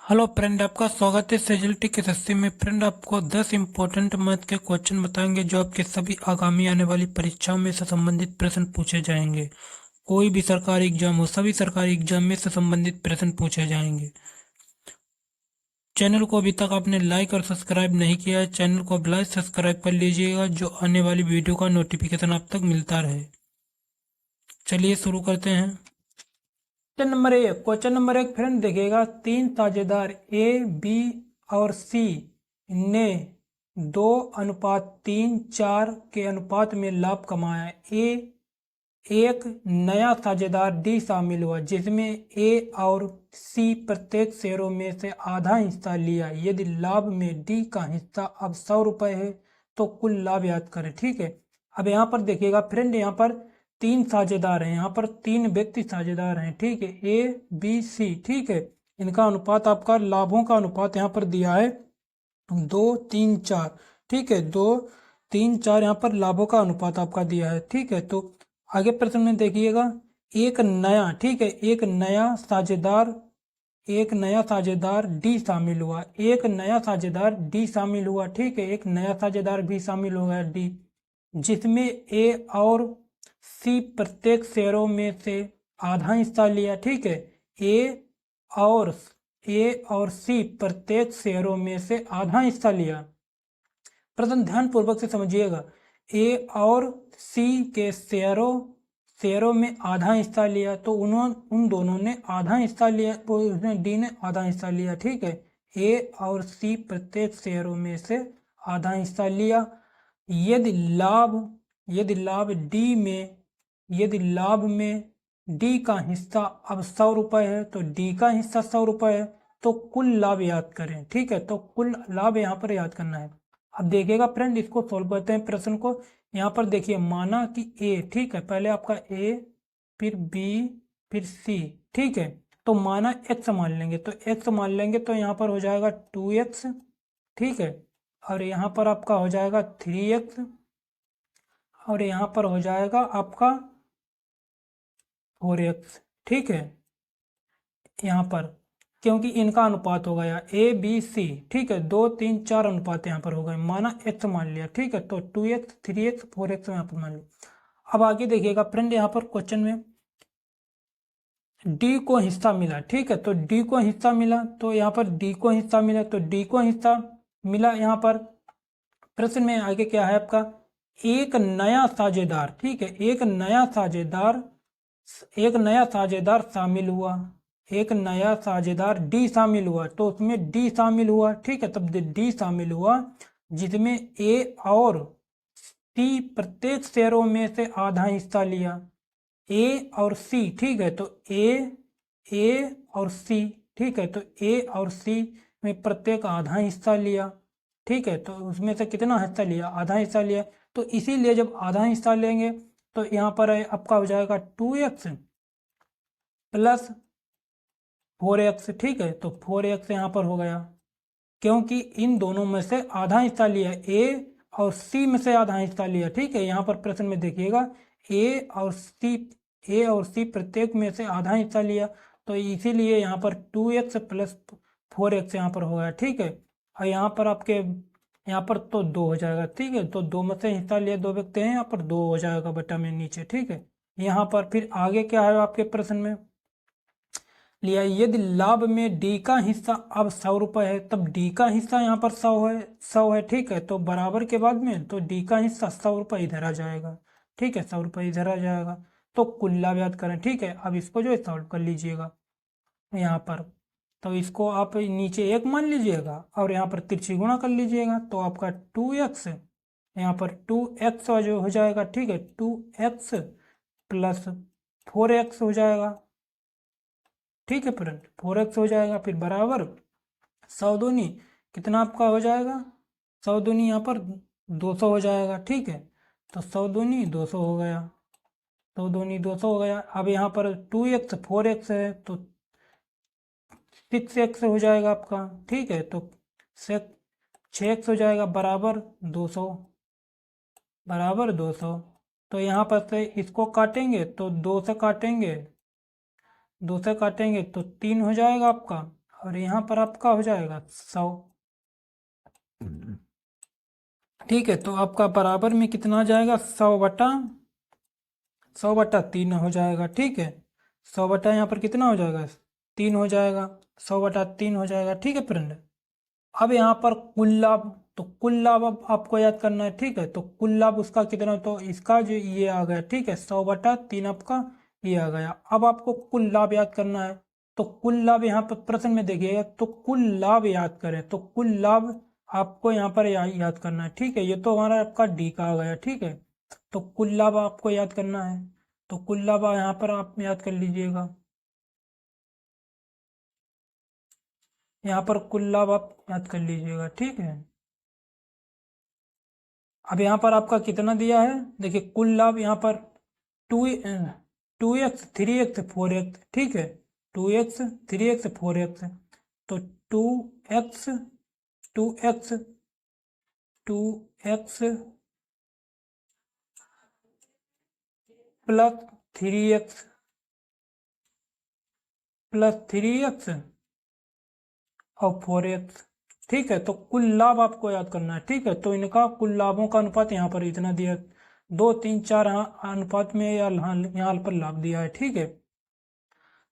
Hello friend, आपका स्वागत है सेजल्टी के सस्ते में। फ्रेंड, आपको 10 इम्पोर्टेंट मैथ के क्वेश्चन बताएंगे जो आपके सभी आगामी आने वाली परीक्षाओं में से संबंधित प्रश्न पूछे जाएंगे। कोई भी सरकारी एग्जाम हो, सभी सरकारी एग्जाम में से संबंधित प्रश्न पूछे जाएंगे। चैनल को अभी तक आपने लाइक और सब्सक्राइब नहीं किया है, चैनल को अब लाइक सब्सक्राइब कर लीजिएगा जो आने वाली वीडियो का नोटिफिकेशन आप तक मिलता रहे। चलिए शुरू करते हैं। क्वेश्चन नंबर एक फ्रेंड देखिएगा, तीन साझेदार ए बी और सी ने 2:3:4 के अनुपात में लाभ कमाया। एक नया साझेदार डी शामिल हुआ जिसमें ए और सी प्रत्येक शेयरों में से आधा हिस्सा लिया। यदि लाभ में डी का हिस्सा अब 100 रुपये है तो कुल लाभ याद करें। ठीक है, अब यहाँ पर देखिएगा फ्रेंड, यहाँ पर तीन साझेदार हैं, यहाँ पर तीन व्यक्ति साझेदार हैं। ठीक है, ए बी सी। ठीक है, इनका अनुपात, आपका लाभों का अनुपात यहाँ पर दिया है 2:3:4। ठीक है, 2:3:4 यहाँ पर लाभों का अनुपात आपका दिया है। ठीक है, तो आगे प्रश्न में देखिएगा, एक नया, ठीक है, एक नया साझेदार डी शामिल हुआ। एक नया साझेदार डी शामिल हुआ। ठीक है, एक नया साझेदार भी शामिल हो गया डी, जिसमें ए और सी प्रत्येक शेयरों में से आधा हिस्सा लिया। ठीक है, ए और सी प्रत्येक शेयरों में से आधा हिस्सा लिया। प्रश्न ध्यान पूर्वक से समझिएगा, ए और सी के शेयरों में आधा हिस्सा लिया, तो उन दोनों ने आधा हिस्सा लिया, तो उसने डी ने आधा हिस्सा लिया। ठीक है, ए और सी प्रत्येक शेयरों में से आधा हिस्सा लिया। यदि लाभ में डी का हिस्सा अब 100 रुपये है, तो डी का हिस्सा 100 रुपये है, तो कुल लाभ याद करें। ठीक है, तो कुल लाभ यहाँ पर याद करना है। अब देखिएगा फ्रेंड, इसको सोल्व करते हैं प्रश्न को। यहाँ पर देखिए, माना कि ए, ठीक है, पहले आपका ए, फिर बी, फिर सी। ठीक है, तो माना एक्स मान लेंगे, तो एक्स मान लेंगे तो यहाँ पर हो जाएगा 2x। ठीक है, और यहाँ पर आपका हो जाएगा 3x, और यहाँ पर हो जाएगा आपका 4x। ठीक है, यहाँ पर क्योंकि इनका अनुपात हो गया ए बी सी। ठीक है, 2:3:4 अनुपात यहाँ पर हो गए। माना x मान लिया। ठीक है, तो 2x 3x 4x यहाँ पर मान लिया। अब आगे देखिएगा फ्रेंड, यहाँ पर क्वेश्चन में डी को हिस्सा मिला। ठीक है, तो डी को हिस्सा मिला, तो यहाँ पर डी को हिस्सा मिला, तो डी को हिस्सा मिला। यहाँ पर प्रश्न में आगे क्या है आपका, एक नया साझेदार, ठीक है, एक नया साझेदार शामिल हुआ। एक नया साझेदार डी शामिल हुआ, तो उसमें डी शामिल हुआ। ठीक है, तब डी शामिल हुआ जिसमें ए और सी प्रत्येक शेयरों में से आधा हिस्सा लिया। ए और सी, ठीक है, तो ए और सी, ठीक है, तो ए और सी में प्रत्येक आधा हिस्सा लिया। ठीक है, तो उसमें से कितना हिस्सा लिया, आधा हिस्सा लिया। तो इसीलिए जब आधा हिस्सा लेंगे तो यहाँ पर आपका हो जाएगा 2x प्लस 4x। ठीक है, तो 4x यहाँ पर हो गया, क्योंकि इन दोनों में से आधा हिस्सा लिया, ए और सी में से आधा हिस्सा लिया। ठीक है, यहाँ पर प्रश्न में देखिएगा, ए और सी प्रत्येक में से आधा हिस्सा लिया, तो इसीलिए यहाँ पर 2x प्लस 4x यहाँ पर हो गया। ठीक है, और यहाँ पर आपके यहाँ पर तो 2 हो जाएगा। ठीक है, तो 2 में से हिस्सा लिया, 2 व्यक्ति हैं, यहाँ पर 2 हो जाएगा बटा में नीचे। ठीक है, यहाँ पर फिर आगे क्या है आपके प्रश्न में लिया, यदि लाभ में डी का हिस्सा अब 100 रुपये है, तब डी का हिस्सा यहाँ पर 100 है। ठीक है, तो बराबर के बाद में तो डी का हिस्सा 100 रुपये इधर आ जाएगा। ठीक है, 100 रुपये इधर आ जाएगा, तो कुल लाभ याद करें। ठीक है, अब इसको जो है सॉल्व कर लीजिएगा यहाँ पर, तो इसको आप नीचे 1 मान लीजिएगा और यहाँ पर तिरछी गुणा कर लीजिएगा, तो आपका 2x, यहाँ पर 2x जो हो जाएगा। ठीक है, 2x प्लस 4x हो जाएगा। ठीक है फ्रेंड, 4x हो जाएगा, फिर बराबर 100 दूनी कितना आपका हो जाएगा, 100 दूनी यहाँ पर 200 हो जाएगा। ठीक है, तो 100 दूनी 200 हो गया, 100 दूनी 200 हो गया। अब यहाँ पर 2x 4x है, तो 6x हो जाएगा आपका। ठीक है, तो 6x हो जाएगा, बराबर 200, बराबर 200। तो यहाँ पर से इसको काटेंगे तो 2 से काटेंगे, 2 से काटेंगे तो 3 हो जाएगा आपका, और यहाँ पर आपका हो जाएगा 100। ठीक है, तो आपका बराबर में कितना आ जाएगा, 100/3 हो जाएगा। ठीक है, 100 यहाँ पर कितना हो जाएगा, 3 हो जाएगा, 100/3 हो जाएगा। ठीक है फ्रेंड, अब यहाँ पर कुल लाभ, तो कुल लाभ अब आपको याद करना है। ठीक है, तो कुल लाभ उसका कितना, तो इसका जो ये आ गया। ठीक है, 100/3 आपका ये आ गया। अब आपको कुल लाभ याद करना है, तो कुल लाभ यहाँ पर प्रश्न में देखिएगा, तो कुल लाभ याद करें, तो कुल लाभ आपको यहाँ पर याद करना है। ठीक है, ये तो हमारा आपका डी का आ गया। ठीक है, तो कुल लाभ आपको याद करना है, तो कुल लाभ यहाँ पर आप याद कर लीजिएगा। यहाँ पर कुल लाभ आप याद कर लीजिएगा। ठीक है, अब यहाँ पर आपका कितना दिया है, देखिए कुल लाभ यहाँ पर 2x 3x 4x। ठीक है, 2x 3x 4x, तो 2x 2x 2x plus 3x plus 3x और 4x। ठीक है, तो कुल लाभ आपको याद करना है। ठीक है, तो इनका कुल लाभों का अनुपात यहाँ पर इतना दिया, 2 3 4 अनुपात में यहाँ पर लाभ दिया है। ठीक है,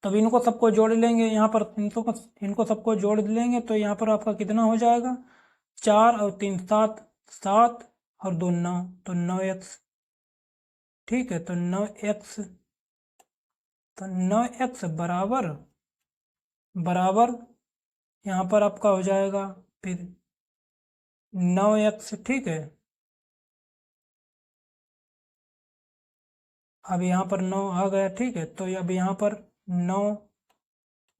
तब इनको सबको जोड़ लेंगे, यहाँ पर इनको सबको जोड़ लेंगे, तो यहाँ पर आपका कितना हो जाएगा, 4 और 3 7, 7 और 2 9, तो 9x। ठीक है, तो 9x, तो 9x बराबर बराबर यहाँ पर आपका हो जाएगा फिर 9x। ठीक है, अब यहाँ पर 9 आ गया। ठीक है, तो अब यहाँ पर 9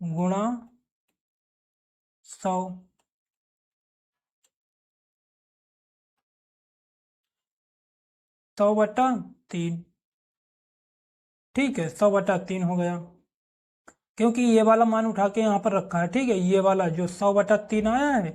गुणा 100, 100/3। ठीक है, 100/3 हो गया, क्योंकि ये वाला मान उठा के यहाँ पर रखा है। ठीक है, ये वाला जो 100/3 आया है,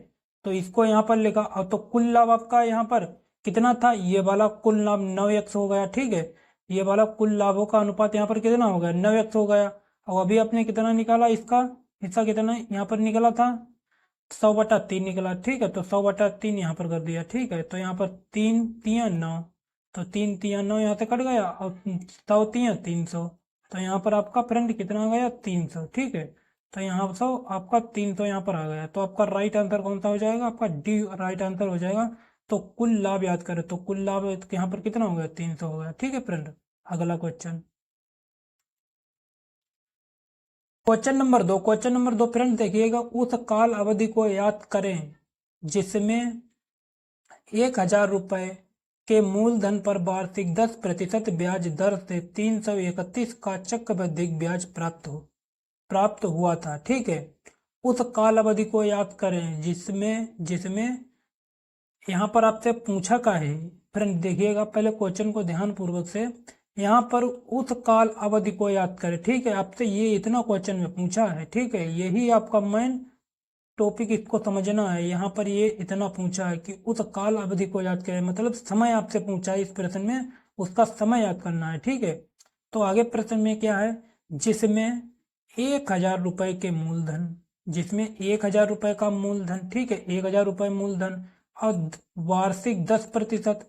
तो इसको यहाँ पर लिखा। और तो कुल लाभ आपका यहाँ पर कितना था, ये वाला कुल लाभ 9x हो गया। ठीक है, ये वाला कुल लाभों का अनुपात यहाँ पर कितना हो गया, 9x हो गया। और अभी आपने कितना निकाला, इसका हिस्सा कितना यहाँ पर निकला था, 100/3 निकला। ठीक है, तो 100/3 यहाँ पर कर दिया। ठीक है, तो यहाँ पर 3 3 9, तो 3 3 9 यहाँ से कट गया, और 100 3 300, तो यहाँ पर आपका फ्रेंड कितना आ गया, 300। ठीक है, तो यहाँ 100 आपका 300 यहाँ पर आ गया, तो आपका राइट आंसर कौन सा हो जाएगा, आपका डी राइट आंसर हो जाएगा। तो कुल लाभ याद करें, तो कुल लाभ यहाँ पर कितना हो गया, 300 हो गया। ठीक है फ्रेंड, अगला क्वेश्चन, क्वेश्चन नंबर 2 फ्रेंड देखिएगा, उस काल अवधि को याद करें जिसमें 1,000 रुपए के मूलधन पर वार्षिक 10% ब्याज दर से 331 का चक्रवृद्धि ब्याज प्राप्त हुआ था। ठीक है, उस काल अवधि को याद करें जिसमें जिसमें यहाँ पर आपसे पूछा का है। फ्रेंड देखिएगा पहले क्वेश्चन को ध्यान पूर्वक से, यहाँ पर उस काल अवधि को याद करें। ठीक है, आपसे ये इतना क्वेश्चन में पूछा है। ठीक है, यही आपका मेन टॉपिक, इसको समझना है। यहाँ पर ये इतना पूछा है कि उस काल अवधि को याद करें, मतलब समय आपसे पूछा है इस प्रश्न में, उसका समय याद करना है। ठीक है, तो आगे प्रश्न में क्या है, जिसमें 1,000 रुपए के मूलधन, जिसमें 1,000 रुपए का मूलधन। ठीक है, 1,000 रुपए मूलधन और वार्षिक 10%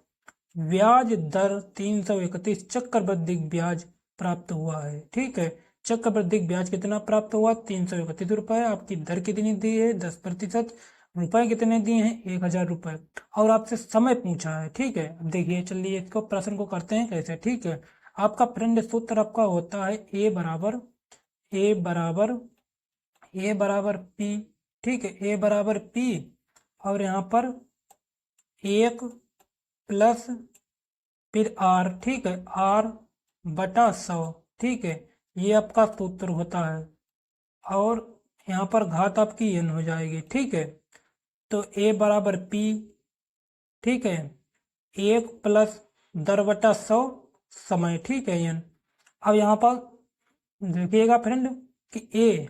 ब्याज दर 331 चक्रवृद्धि ब्याज प्राप्त हुआ है। ठीक है, चक्रवृद्धि ब्याज कितना प्राप्त हुआ, 331 रुपए। आपकी दर कितनी दी है, 10%। रुपए कितने दिए हैं, 1,000 रुपए। और आपसे समय पूछा है। ठीक है, अब देखिए चलिए इसको प्रश्न को करते हैं कैसे। ठीक है, आपका फ्रेंड सूत्र आपका होता है ए बराबर ए बराबर ए बराबर पी। ठीक है, ए बराबर पी, और यहाँ पर 1 प्लस फिर आर। ठीक है, R/100। ठीक है, ये आपका सूत्र होता है, और यहाँ पर घात आपकी n हो जाएगी। ठीक है, तो a बराबर p। ठीक है, 1 प्लस दर/100 समय। ठीक है, n। अब यहाँ पर देखिएगा फ्रेंड कि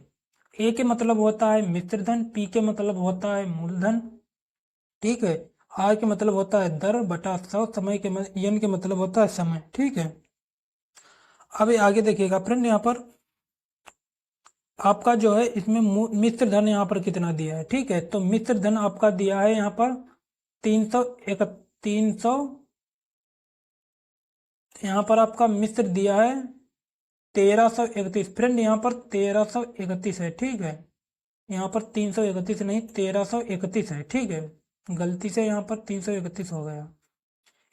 ए के मतलब होता है मिश्रधन, पी के मतलब होता है मूलधन। ठीक है, आर के मतलब होता है दर/100, समय के एन के मतलब होता है समय। ठीक है, अब आगे देखिएगा फ्रेंड, यहाँ पर आपका जो है इसमें मिश्र धन यहाँ पर कितना दिया है, ठीक है। तो मिश्र धन आपका दिया है यहाँ पर 300 यहाँ पर आपका मिश्र दिया है 1331। फ्रेंड यहाँ पर 1331 है, ठीक है। यहाँ पर 331 नहीं 1331 है, ठीक है। गलती से यहाँ पर 331 हो गया।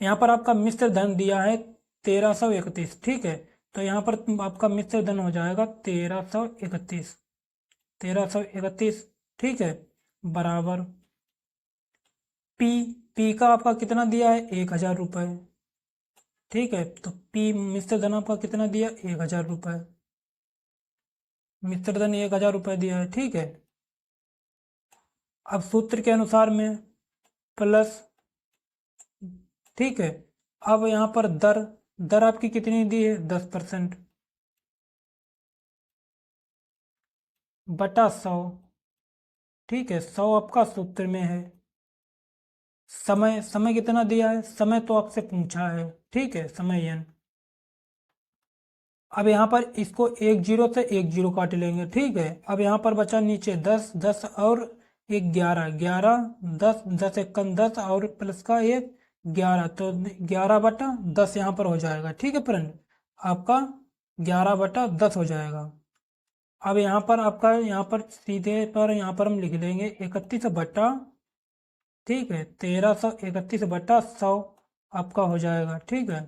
यहाँ पर आपका मिश्र धन दिया है 1331, ठीक है। तो यहाँ पर आपका मिश्र धन हो जाएगा 1331, 1331, ठीक है, बराबर पी। पी का आपका कितना दिया है 1000 रुपये, ठीक है। तो पी मिश्र धन आपका कितना दिया 1000 रुपये, मिश्र धन 1000 रुपये दिया है, ठीक है। अब सूत्र के अनुसार में प्लस, ठीक है। अब यहाँ पर दर, दर आपकी कितनी दी है 10% बटा 100, ठीक है। 100 आपका सूत्र में है। समय, समय कितना दिया है, समय तो आपसे पूछा है, ठीक है, समय n। अब यहाँ पर इसको एक जीरो से एक जीरो काट लेंगे, ठीक है। अब यहाँ पर बचा नीचे 10, 10 और एक 11, 11, 10, 10 एक कम 10 और प्लस का एक 11, तो 11/10 यहाँ पर हो जाएगा, ठीक है फ्रेंड। आपका 11/10 हो जाएगा। अब यहाँ पर आपका यहाँ पर सीधे पर यहाँ पर हम लिख लेंगे 31 बटा, ठीक है, 1331/100 आपका हो जाएगा, ठीक है।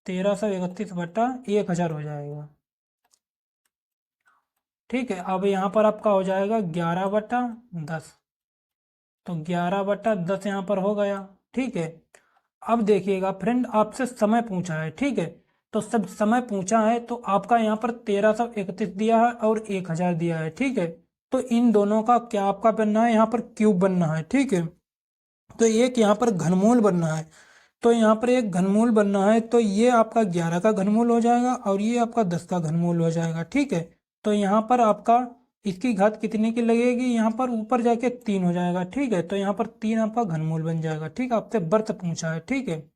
1331/1000 हो जाएगा, ठीक है। अब यहाँ पर आपका हो जाएगा 11/10, तो 11/10 यहाँ पर हो गया, ठीक है। अब देखिएगा फ्रेंड, आपसे समय पूछा है, ठीक है। तो सब समय पूछा है तो आपका यहाँ पर 1331 दिया है और 1000 दिया है, ठीक है। तो इन दोनों का क्या आपका बनना है, यहाँ पर क्यूब बनना है, ठीक है। तो एक यहाँ पर घनमूल बनना है, तो यहाँ पर एक घनमूल बनना है, तो ये आपका 11 का घनमूल हो जाएगा और ये आपका 10 का घनमूल हो जाएगा, ठीक है। तो यहाँ पर आपका इसकी घात कितने की लगेगी, यहाँ पर ऊपर जाके 3 हो जाएगा, ठीक है। तो यहाँ पर 3 आपका घनमूल बन जाएगा, ठीक है। आपसे वर्ष पूछा है, ठीक है।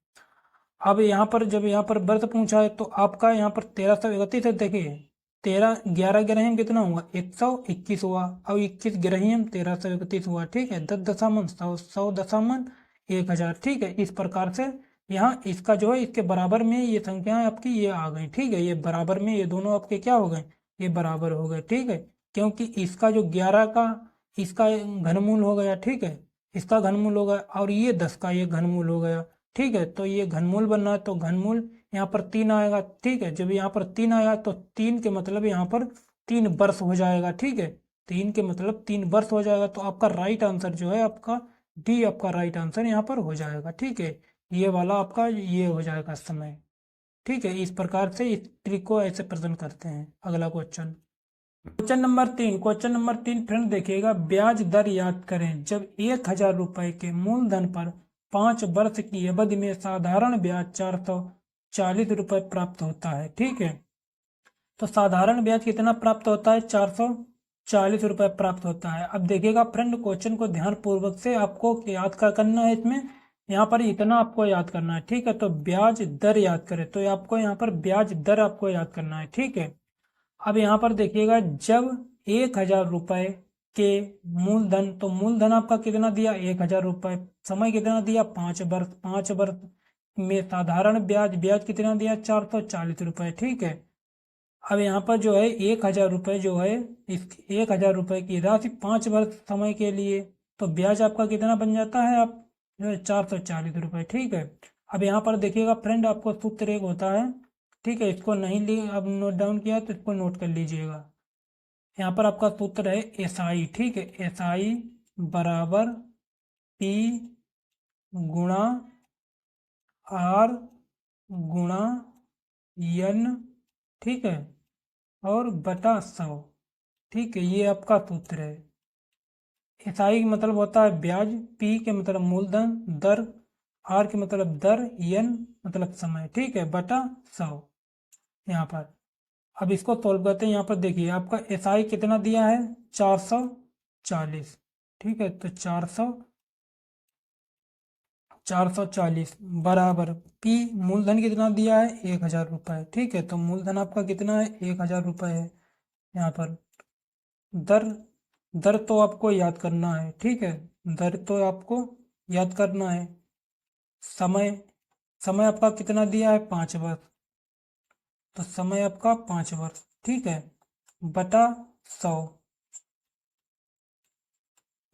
अब यहाँ पर जब यहाँ पर वर्ष पूछा है तो आपका यहाँ पर 1331 है, देखिए 11 ग्रहम कितना हुआ 121 हुआ, अब 21 ग्रहम 1331 हुआ, ठीक है। 10 दशमलव 100, 100 दशमलव 1000, ठीक है। इस प्रकार से यहाँ इसका जो है इसके बराबर में ये संख्याएं आपकी ये आ गई, ठीक है। ये बराबर में ये दोनों आपके क्या हो गए, ये बराबर हो गए, ठीक है। क्योंकि इसका जो 11 का इसका घनमूल हो गया, ठीक है, इसका घनमूल हो गया और ये 10 का ये घनमूल हो गया, ठीक है। तो ये घनमूल बनना है तो घनमूल यहाँ पर 3 आएगा, ठीक है। जब यहाँ पर 3 आएगा तो 3 के मतलब यहाँ पर 3 वर्ष हो जाएगा, ठीक है। 3 के मतलब 3 वर्ष हो जाएगा, तो आपका राइट आंसर जो है आपका डी आपका राइट आंसर यहाँ पर हो जाएगा, ठीक है। ये वाला आपका ये हो जाएगा समय, ठीक है। इस प्रकार से इस ट्रिक को ऐसे प्रेजेंट करते हैं। अगला क्वेश्चन, क्वेश्चन नंबर 3 फ्रेंड देखिएगा, ब्याज दर याद करें जब 1000 रुपए के मूलधन पर 5 वर्ष की अवधि में साधारण ब्याज 440 रुपए प्राप्त होता है, ठीक है। तो साधारण ब्याज कितना प्राप्त होता है 440 रुपए प्राप्त होता है। अब देखिएगा फ्रेंड, क्वेश्चन को ध्यान पूर्वक से आपको याद क्या करना है, इसमें यहाँ पर इतना आपको याद करना है, ठीक है। तो ब्याज दर याद करें तो आपको यहाँ पर ब्याज दर आपको याद करना है, ठीक है। अब यहाँ पर देखिएगा, जब 1000 रुपए के मूलधन, तो मूलधन आपका कितना दिया 1000 रुपए, समय कितना दिया 5 वर्ष, 5 वर्ष में साधारण ब्याज, ब्याज कितना दिया 440 रुपए, ठीक है। अब यहाँ पर जो है 1000 रुपए जो है, इस 1000 रुपए की राशि 5 वर्ष समय के लिए, तो ब्याज आपका कितना बन जाता है आप जो है 440 रुपए, ठीक है। अब यहाँ पर देखिएगा फ्रेंड, आपको सूत्र एक होता है, ठीक है। इसको नहीं ली अब नोट डाउन किया तो इसको नोट कर लीजिएगा। यहाँ पर आपका सूत्र है SI, ठीक है। SI बराबर P गुणा R गुणा N, ठीक है, और बटा 100, ठीक है। ये आपका सूत्र है। SI मतलब होता है ब्याज, P के मतलब मूलधन, दर, R के मतलब दर, N मतलब समय, ठीक है, बटा 100 यहाँ पर। अब इसको सॉल्व करते हैं। यहाँ पर देखिए आपका SI कितना दिया है 440, ठीक है। तो 440 बराबर P मूलधन कितना दिया है 1000 रुपये, ठीक है। तो मूलधन आपका कितना है 1000 रुपये है यहाँ पर। दर दर तो आपको याद करना है, ठीक है, दर तो आपको याद करना है। समय समय आपका कितना दिया है, 5 वर्ष, तो समय आपका 5 वर्ष, ठीक है, बटा 100,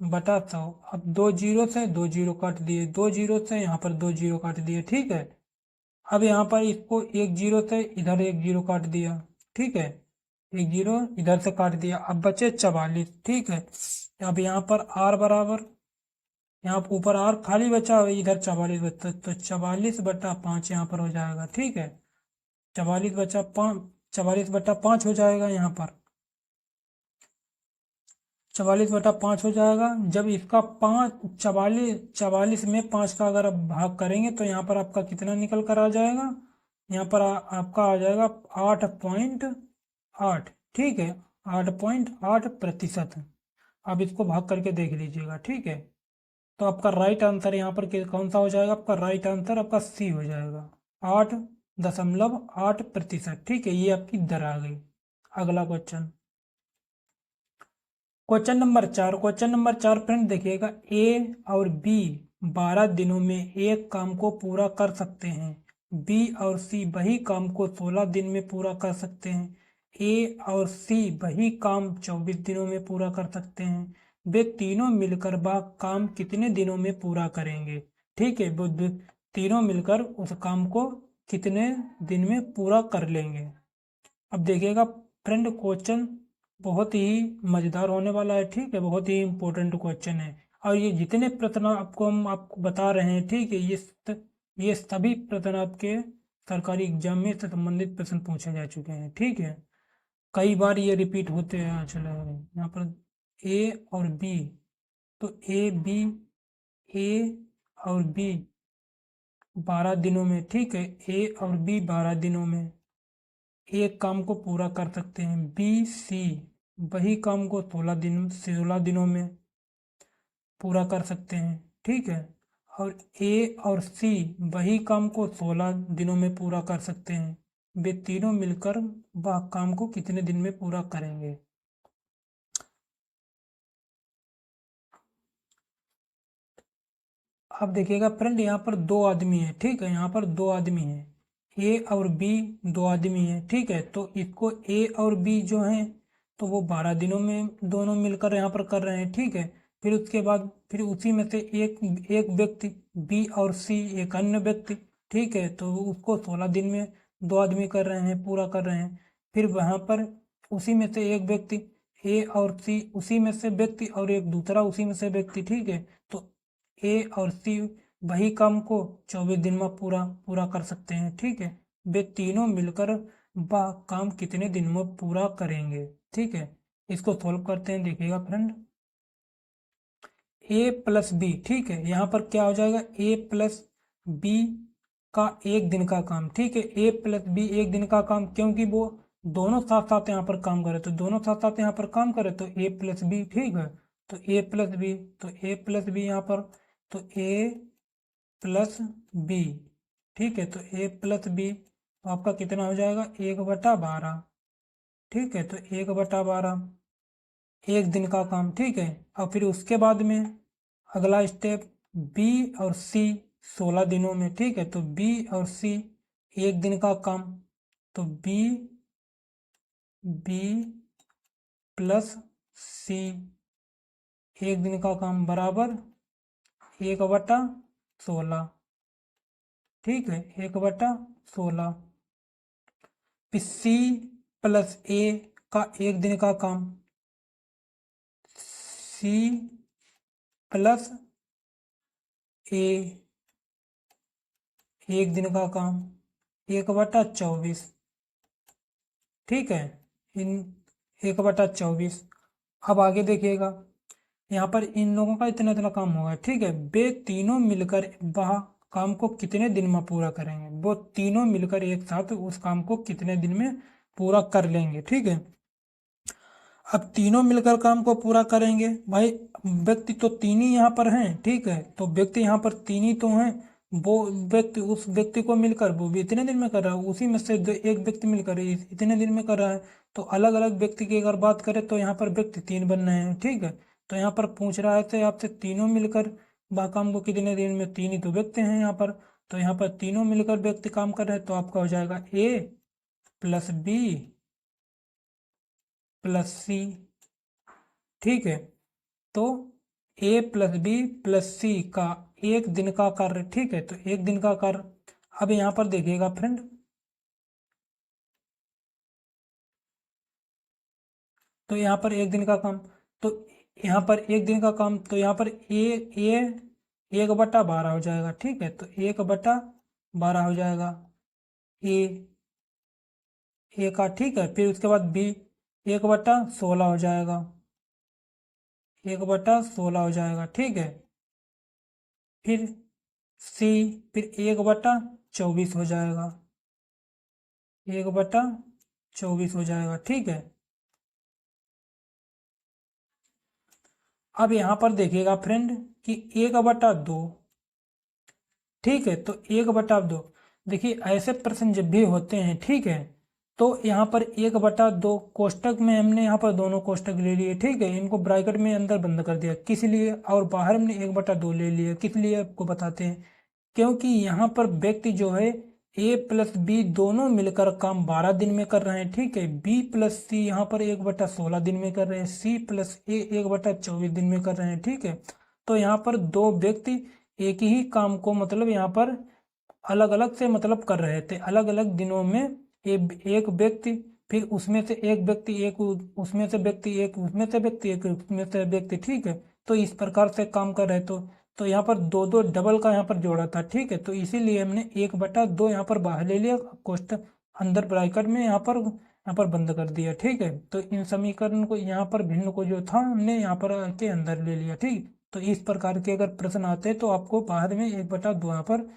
बटा 100। अब 2 जीरो से 2 जीरो काट दिए, 2 जीरो से यहाँ पर 2 जीरो काट दिए, ठीक है। अब यहाँ पर इसको 1 जीरो से इधर 1 जीरो काट दिया, ठीक है, 1 जीरो इधर से काट दिया, अब बचे 44, ठीक है। अब यहाँ पर आर बराबर, यहाँ पर ऊपर आर खाली बचा हुआ, इधर 44 बचा, तो 44/5 यहाँ पर हो जाएगा, ठीक है। 44/5 हो जाएगा यहाँ पर, 44/5 हो जाएगा। जब इसका 44 में 5 का अगर आप भाग करेंगे तो यहाँ पर आपका कितना निकल कर आ जाएगा, यहाँ पर आपका आ जाएगा 8.8, ठीक है, 8.8%। आप इसको भाग करके देख लीजिएगा, ठीक है। तो आपका राइट आंसर यहाँ पर कौन सा हो जाएगा, आपका राइट आंसर आपका सी हो जाएगा, 8.8%, ठीक है। ये आपकी दर आ गई। अगला क्वेश्चन, क्वेश्चन नंबर 4 फ्रेंड देखिएगा, ए और बी 12 दिनों में एक काम को पूरा कर सकते हैं, बी और सी वही काम को 16 दिन में पूरा कर सकते हैं, ए और सी वही काम 24 दिनों में पूरा कर सकते हैं, वे तीनों मिलकर वह काम कितने दिनों में पूरा करेंगे, ठीक है, वो तीनों मिलकर उस काम को कितने दिन में पूरा कर लेंगे। अब देखिएगा फ्रेंड, क्वेश्चन बहुत ही मज़ेदार होने वाला है, ठीक है, बहुत ही इम्पोर्टेंट क्वेश्चन है। और ये जितने प्रश्न हम आपको बता रहे हैं, ठीक है, ये सभी प्रश्न आपके सरकारी एग्जाम में से संबंधित प्रश्न पूछे जा चुके हैं, ठीक है। कई बार ये रिपीट होते हैं, चलो यहाँ पर ए और बी, तो ए और बी 12 दिनों में, ठीक है, ए और बी 12 दिनों में एक काम को पूरा कर सकते हैं, बी सी वही काम को 16 दिनों में पूरा कर सकते हैं, ठीक है। और ए और सी वही काम को 16 दिनों में पूरा कर सकते हैं, वे तीनों मिलकर वह काम को कितने दिन में पूरा करेंगे। अब देखिएगा फ्रेंड, यहाँ पर 2 आदमी है, ठीक है, यहाँ पर 2 आदमी है, ए और बी 2 आदमी है, ठीक है। तो इसको ए और बी जो हैं तो वो 12 दिनों में दोनों मिलकर यहाँ पर कर रहे हैं, ठीक है। फिर उसके बाद फिर उसी में से एक एक व्यक्ति बी और सी एक अन्य व्यक्ति, ठीक है, तो उसको 16 दिन में 2 आदमी कर रहे हैं, पूरा कर रहे हैं। फिर वहाँ पर उसी में से एक व्यक्ति ए और सी, उसी में से व्यक्ति और एक दूसरा उसी में से व्यक्ति, ठीक है। तो ए और सी वही काम को 24 दिन में पूरा पूरा कर सकते हैं, ठीक है। वे तीनों मिलकर वह काम कितने दिन में पूरा करेंगे, ठीक है। इसको सॉल्व करते हैं, देखिएगा फ्रेंड, ए प्लस बी, ठीक है, यहाँ पर क्या हो जाएगा, ए प्लस बी का 1 दिन का काम, ठीक है, ए प्लस बी 1 दिन का काम, क्योंकि वो दोनों साथ साथ यहाँ पर काम करे, तो दोनों साथ साथ यहाँ पर काम करे तो ए प्लस बी, ठीक है। तो ए प्लस बी, तो ए प्लस बी यहाँ पर, तो ए प्लस बी, ठीक है, तो ए प्लस बी आपका कितना हो जाएगा, 1/12, ठीक है। तो 1/12 1 दिन का काम, ठीक है। और फिर उसके बाद में अगला स्टेप, बी और सी 16 दिनों में, ठीक है, तो बी और सी 1 दिन का काम, तो बी प्लस सी 1 दिन का काम बराबर 1/16, ठीक है, 1/16। फिर सी प्लस ए का 1 दिन का काम, सी प्लस ए 1 दिन का काम 1/24, ठीक है, इन 1/24। अब आगे देखिएगा, यहाँ पर इन लोगों का इतना इतना काम होगा, ठीक है, वे तीनों मिलकर वह काम को कितने दिन में पूरा करेंगे, वो तीनों मिलकर एक साथ उस काम को कितने दिन में पूरा कर लेंगे, ठीक है। अब तीनों मिलकर काम को पूरा करेंगे, भाई व्यक्ति तो 3 ही यहाँ पर हैं, ठीक है, तो व्यक्ति यहाँ पर 3 ही तो हैं, वो व्यक्ति उस व्यक्ति को मिलकर वो भी इतने दिन में कर रहा है, उसी में से एक व्यक्ति मिलकर इतने दिन में कर रहा है। तो अलग अलग व्यक्ति की अगर बात करें तो यहाँ पर व्यक्ति 3 बन रहे हैं, ठीक है। तो यहाँ पर पूछ रहा है तो आपसे तीनों मिलकर काम को कितने दिन में, 3 ही तो व्यक्ति हैं यहाँ पर। तो यहाँ पर तीनों मिलकर व्यक्ति काम कर रहे हैं, तो आपका हो जाएगा ए प्लस बी प्लस सी, ठीक है। तो ए प्लस बी प्लस सी का एक दिन का कार्य, ठीक है। तो एक दिन का कार्य, अब यहाँ पर देखिएगा फ्रेंड, तो यहाँ पर एक दिन का काम, तो यहाँ पर एक दिन का काम, तो यहाँ पर ए 1/12 हो जाएगा, ठीक है। तो 1/12 हो जाएगा ए ए का, ठीक है। फिर उसके बाद बी 1/16 हो जाएगा, 1/16 हो जाएगा, ठीक है। फिर सी, फिर 1/24 हो जाएगा, 1/24 हो जाएगा, ठीक है। अब यहाँ पर देखिएगा फ्रेंड कि 1/2, ठीक है। तो 1/2, देखिए ऐसे प्रश्न जब भी होते हैं, ठीक है, तो यहाँ पर 1/2 कोष्टक में हमने यहाँ पर दोनों कोष्टक ले लिए, ठीक है। इनको ब्रैकेट में अंदर बंद कर दिया किस लिए, और बाहर हमने 1/2 ले लिया किस लिए, आपको बताते हैं। क्योंकि यहाँ पर व्यक्ति जो है ए प्लस बी दोनों मिलकर काम 12 दिन में कर रहे हैं, ठीक है। बी प्लस सी यहाँ पर 1/16 दिन में कर रहे हैं, सी प्लस ए 1/24 दिन में कर रहे हैं, ठीक है। तो यहाँ पर दो व्यक्ति एक ही काम को मतलब यहाँ पर अलग अलग से मतलब कर रहे थे, अलग अलग दिनों में। एक व्यक्ति, फिर उसमें से एक व्यक्ति, एक उसमें से व्यक्ति, एक उसमें से व्यक्ति, एक उसमें से व्यक्ति, ठीक है। तो इस प्रकार से काम कर रहे। तो यहाँ पर दो दो डबल का यहाँ पर जोड़ा था, ठीक है। तो इसीलिए हमने 1/2 यहाँ पर बाहर ले लिया कोष्टक, अंदर ब्रैकेट में यहाँ पर बंद कर दिया, ठीक है। तो इन समीकरण को यहाँ पर भिन्न को जो था हमने यहाँ पर के अंदर ले लिया, ठीक। तो इस प्रकार के अगर प्रश्न आते हैं तो आपको बाहर में 1/2 यहाँ पर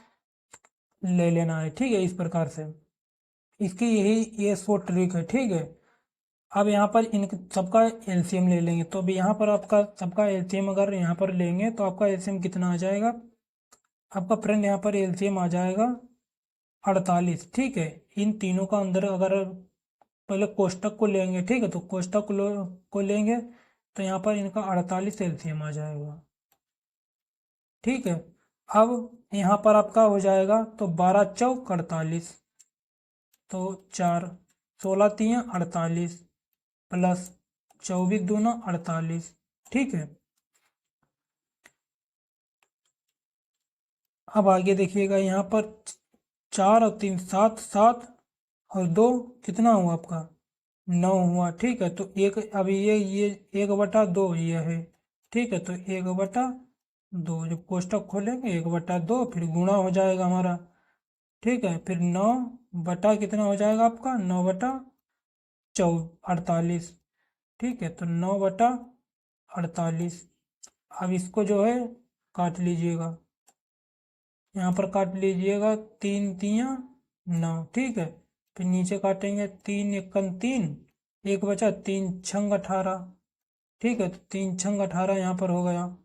ले लेना है, ठीक है। इस प्रकार से इसकी यही ये शॉर्ट ट्रिक है, ठीक है। अब यहाँ पर इन सबका एलसीएम ले लेंगे, तो अभी यहाँ पर आपका सबका एलसीएम अगर यहाँ पर लेंगे तो आपका एलसीएम कितना आ जाएगा, आपका फ्रेंड यहाँ पर एलसीएम आ जाएगा 48, ठीक है। इन तीनों का अंदर अगर पहले कोष्टक को लेंगे, ठीक है, तो कोष्टक को लेंगे तो यहाँ पर इनका 48 एलसीएम आ जाएगा, ठीक है। अब यहाँ पर आपका हो जाएगा तो 12 चौक 48, तो 4, 16 3 48 प्लस 24 दूना 48, ठीक है। अब आगे देखिएगा यहाँ पर 4 और 3 7, 7 और 2 कितना हुआ आपका 9 हुआ, ठीक है। तो एक अभी ये 1/2 ये है, ठीक है। तो 1/2 जब कोष्टक खोलेंगे 1/2 फिर गुणा हो जाएगा हमारा, ठीक है। फिर 9 बटा कितना हो जाएगा आपका 9/48, ठीक है। तो 9/48, अब इसको जो है काट लीजिएगा, यहाँ पर काट लीजिएगा, 3 तिया 9, ठीक है। फिर नीचे काटेंगे 3 एकम 3, एक बचा 3 छंग 18, ठीक है। तो 3 छंग 18 यहाँ पर हो गया।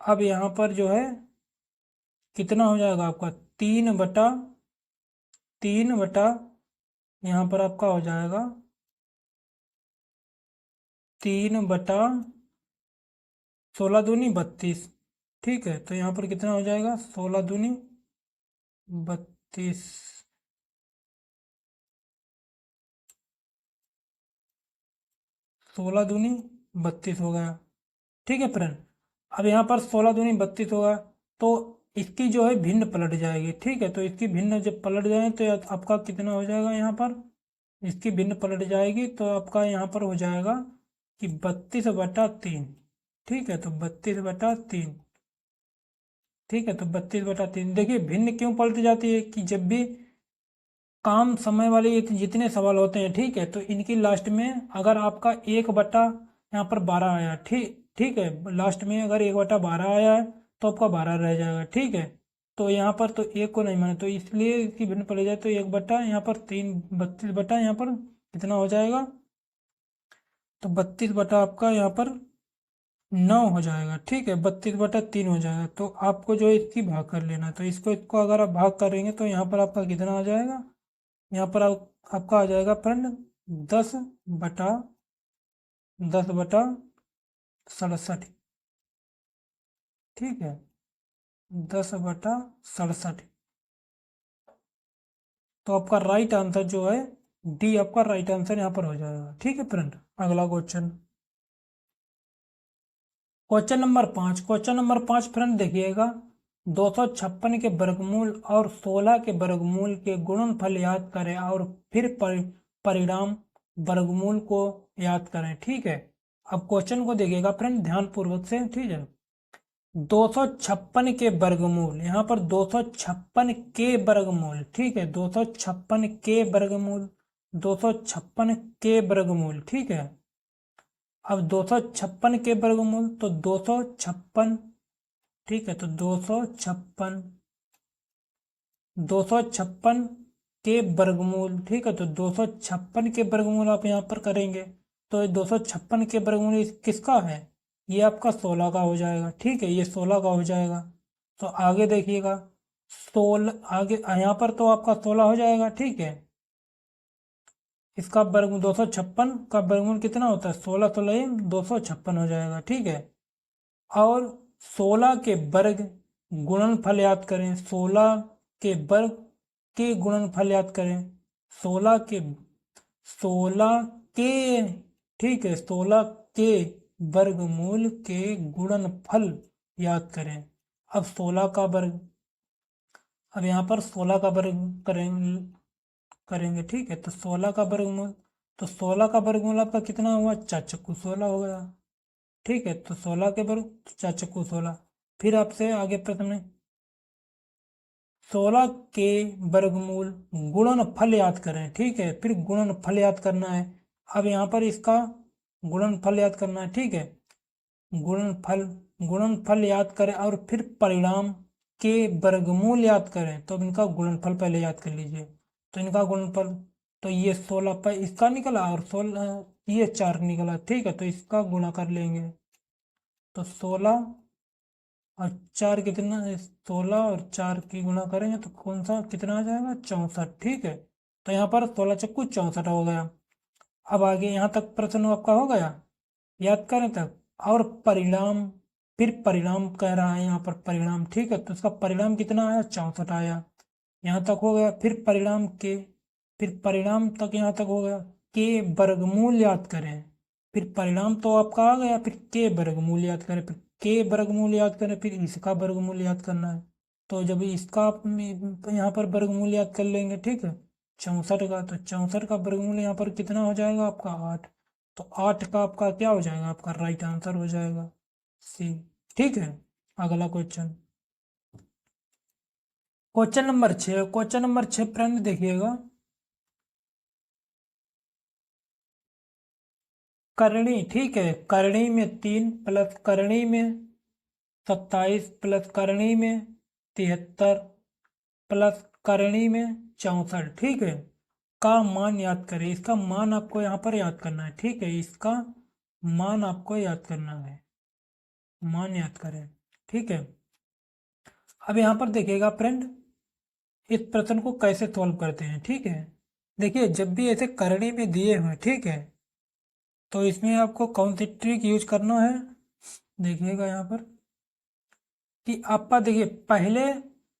अब यहाँ पर जो है कितना हो जाएगा आपका 3/3 यहाँ पर आपका हो जाएगा 3/16 दूनी 32, ठीक है। तो यहाँ पर कितना हो जाएगा 16 दूनी 32, 16 दूनी 32 हो गया, ठीक है फ्रेंड। अब यहाँ पर 16 दूनी 32 होगा, तो इसकी जो है भिन्न पलट जाएगी, ठीक है। तो इसकी भिन्न जब पलट जाए तो आपका कितना हो जाएगा, यहाँ पर इसकी भिन्न पलट जाएगी तो आपका यहाँ पर हो जाएगा कि 32/3, ठीक है। तो 32/3, ठीक है। तो 32/3, देखिए भिन्न क्यों पलट जाती है कि जब भी काम समय वाले ये जितने सवाल होते हैं, ठीक है, तो इनकी लास्ट में अगर आपका 1/यहाँ पर 12 आया, ठीक ठीक है, लास्ट में अगर 1/12 आया है तो आपका 12 रह जाएगा, ठीक है। तो यहाँ पर तो एक को नहीं माने, तो इसलिए इसकी भिन्न पड़ जाए, तो 1/यहाँ पर 3, 32 यहाँ पर कितना हो जाएगा, तो 32 आपका यहाँ पर 9 हो जाएगा, ठीक है, 32/3 हो जाएगा। तो आपको जो है इसकी भाग कर लेना है। तो इसको अगर आप भाग करेंगे तो यहाँ पर आपका कितना आ जाएगा, यहाँ पर आपका आ जाएगा फ्रेंड 10/67, ठीक है, 10/67। तो आपका राइट आंसर जो है डी, आपका राइट आंसर यहाँ पर हो जाएगा, ठीक है फ्रेंड। अगला क्वेश्चन, क्वेश्चन नंबर 5 फ्रेंड देखिएगा। 256 के वर्गमूल और 16 के वर्गमूल के गुणनफल याद करें और फिर परिणाम वर्गमूल को याद करें, ठीक है। अब क्वेश्चन को देखिएगा फ्रेंड ध्यान पूर्वक से, ठीक है। 256 के वर्गमूल, यहाँ पर 256 के वर्गमूल, ठीक है, 256 के वर्गमूल, 256 के वर्गमूल, ठीक है। अब 256 के वर्गमूल तो 256, ठीक है, तो 256 के वर्गमूल, ठीक है, तो 256 के वर्गमूल आप यहाँ पर करेंगे तो 256 के वर्गमूल किसका है, ये आपका 16 का हो जाएगा, ठीक है, ये 16 का हो जाएगा। तो आगे देखिएगा 16, आगे यहाँ पर तो आपका 16 हो जाएगा, ठीक है। इसका वर्ग 256 का वर्गमूल कितना होता है, 16 256 हो जाएगा, ठीक है। और 16 के वर्ग गुणनफल याद करें, 16 के वर्ग के गुणनफल याद करें, 16 के 16 के, ठीक है, 16 के वर्गमूल के गुणनफल याद करें। अब 16 का वर्ग, अब यहाँ पर 16 का वर्ग करेंगे, ठीक है, तो 16 का वर्गमूल, तो 16 का वर्गमूल आपका कितना हुआ, 4×16 हो गया, ठीक है। तो 16 के वर्ग 4×16। फिर आपसे आगे प्रश्न में 16 के वर्गमूल गुणनफल याद करें, ठीक है, फिर गुणनफल याद करना है। अब यहाँ पर इसका गुणनफल याद करना है, ठीक है, गुणनफल गुणनफल याद करें और फिर परिणाम के वर्गमूल याद करें। तो अब इनका गुणनफल पहले याद कर लीजिए। तो इनका गुणनफल, तो ये 16 पर इसका निकला और 16 ये 4 निकला, ठीक है, तो इसका गुणा कर लेंगे। तो 16 और 4 कितना, 16 और 4 की गुणा करेंगे तो कौन सा कितना आ जाएगा, 64, ठीक है। तो यहाँ पर 16×64 हो गया। अब आगे यहाँ तक प्रश्न आपका हो गया, याद करें तक। और परिणाम, फिर परिणाम कह रहा है यहाँ पर परिणाम, ठीक है, तो इसका परिणाम कितना आया, 64 आया। यहाँ तक हो गया। फिर परिणाम के, फिर परिणाम तक यहाँ तक हो गया। के वर्गमूल याद करें, फिर परिणाम तो आपका आ गया, फिर के वर्गमूल याद करें, फिर के वर्गमूल याद करें, फिर इसका वर्गमूल याद करना है। तो जब इसका आप यहाँ पर वर्गमूल याद कर लेंगे, ठीक है, 64 का, तो 64 का वर्गमूल यहाँ पर कितना हो जाएगा आपका 8। तो 8 का आपका क्या हो जाएगा, आपका राइट आंसर हो जाएगा सी, ठीक है। अगला क्वेश्चन, क्वेश्चन नंबर 6 फ्रेंड देखिएगा। करणी, ठीक है, करणी में 3 प्लस करणी में 27 प्लस करणी में 73 प्लस करणी में 64, ठीक है, का मान याद करें। इसका मान आपको यहाँ पर याद करना है, ठीक है, इसका मान आपको याद करना है, मान याद करें, ठीक है। अब यहाँ पर देखिएगा फ्रेंड, इस प्रश्न को कैसे सॉल्व करते हैं, ठीक है। देखिए जब भी ऐसे करणी में दिए हुए, ठीक है, तो इसमें आपको कौन सी ट्रिक यूज करना है, देखिएगा यहाँ पर कि आपका, देखिए पहले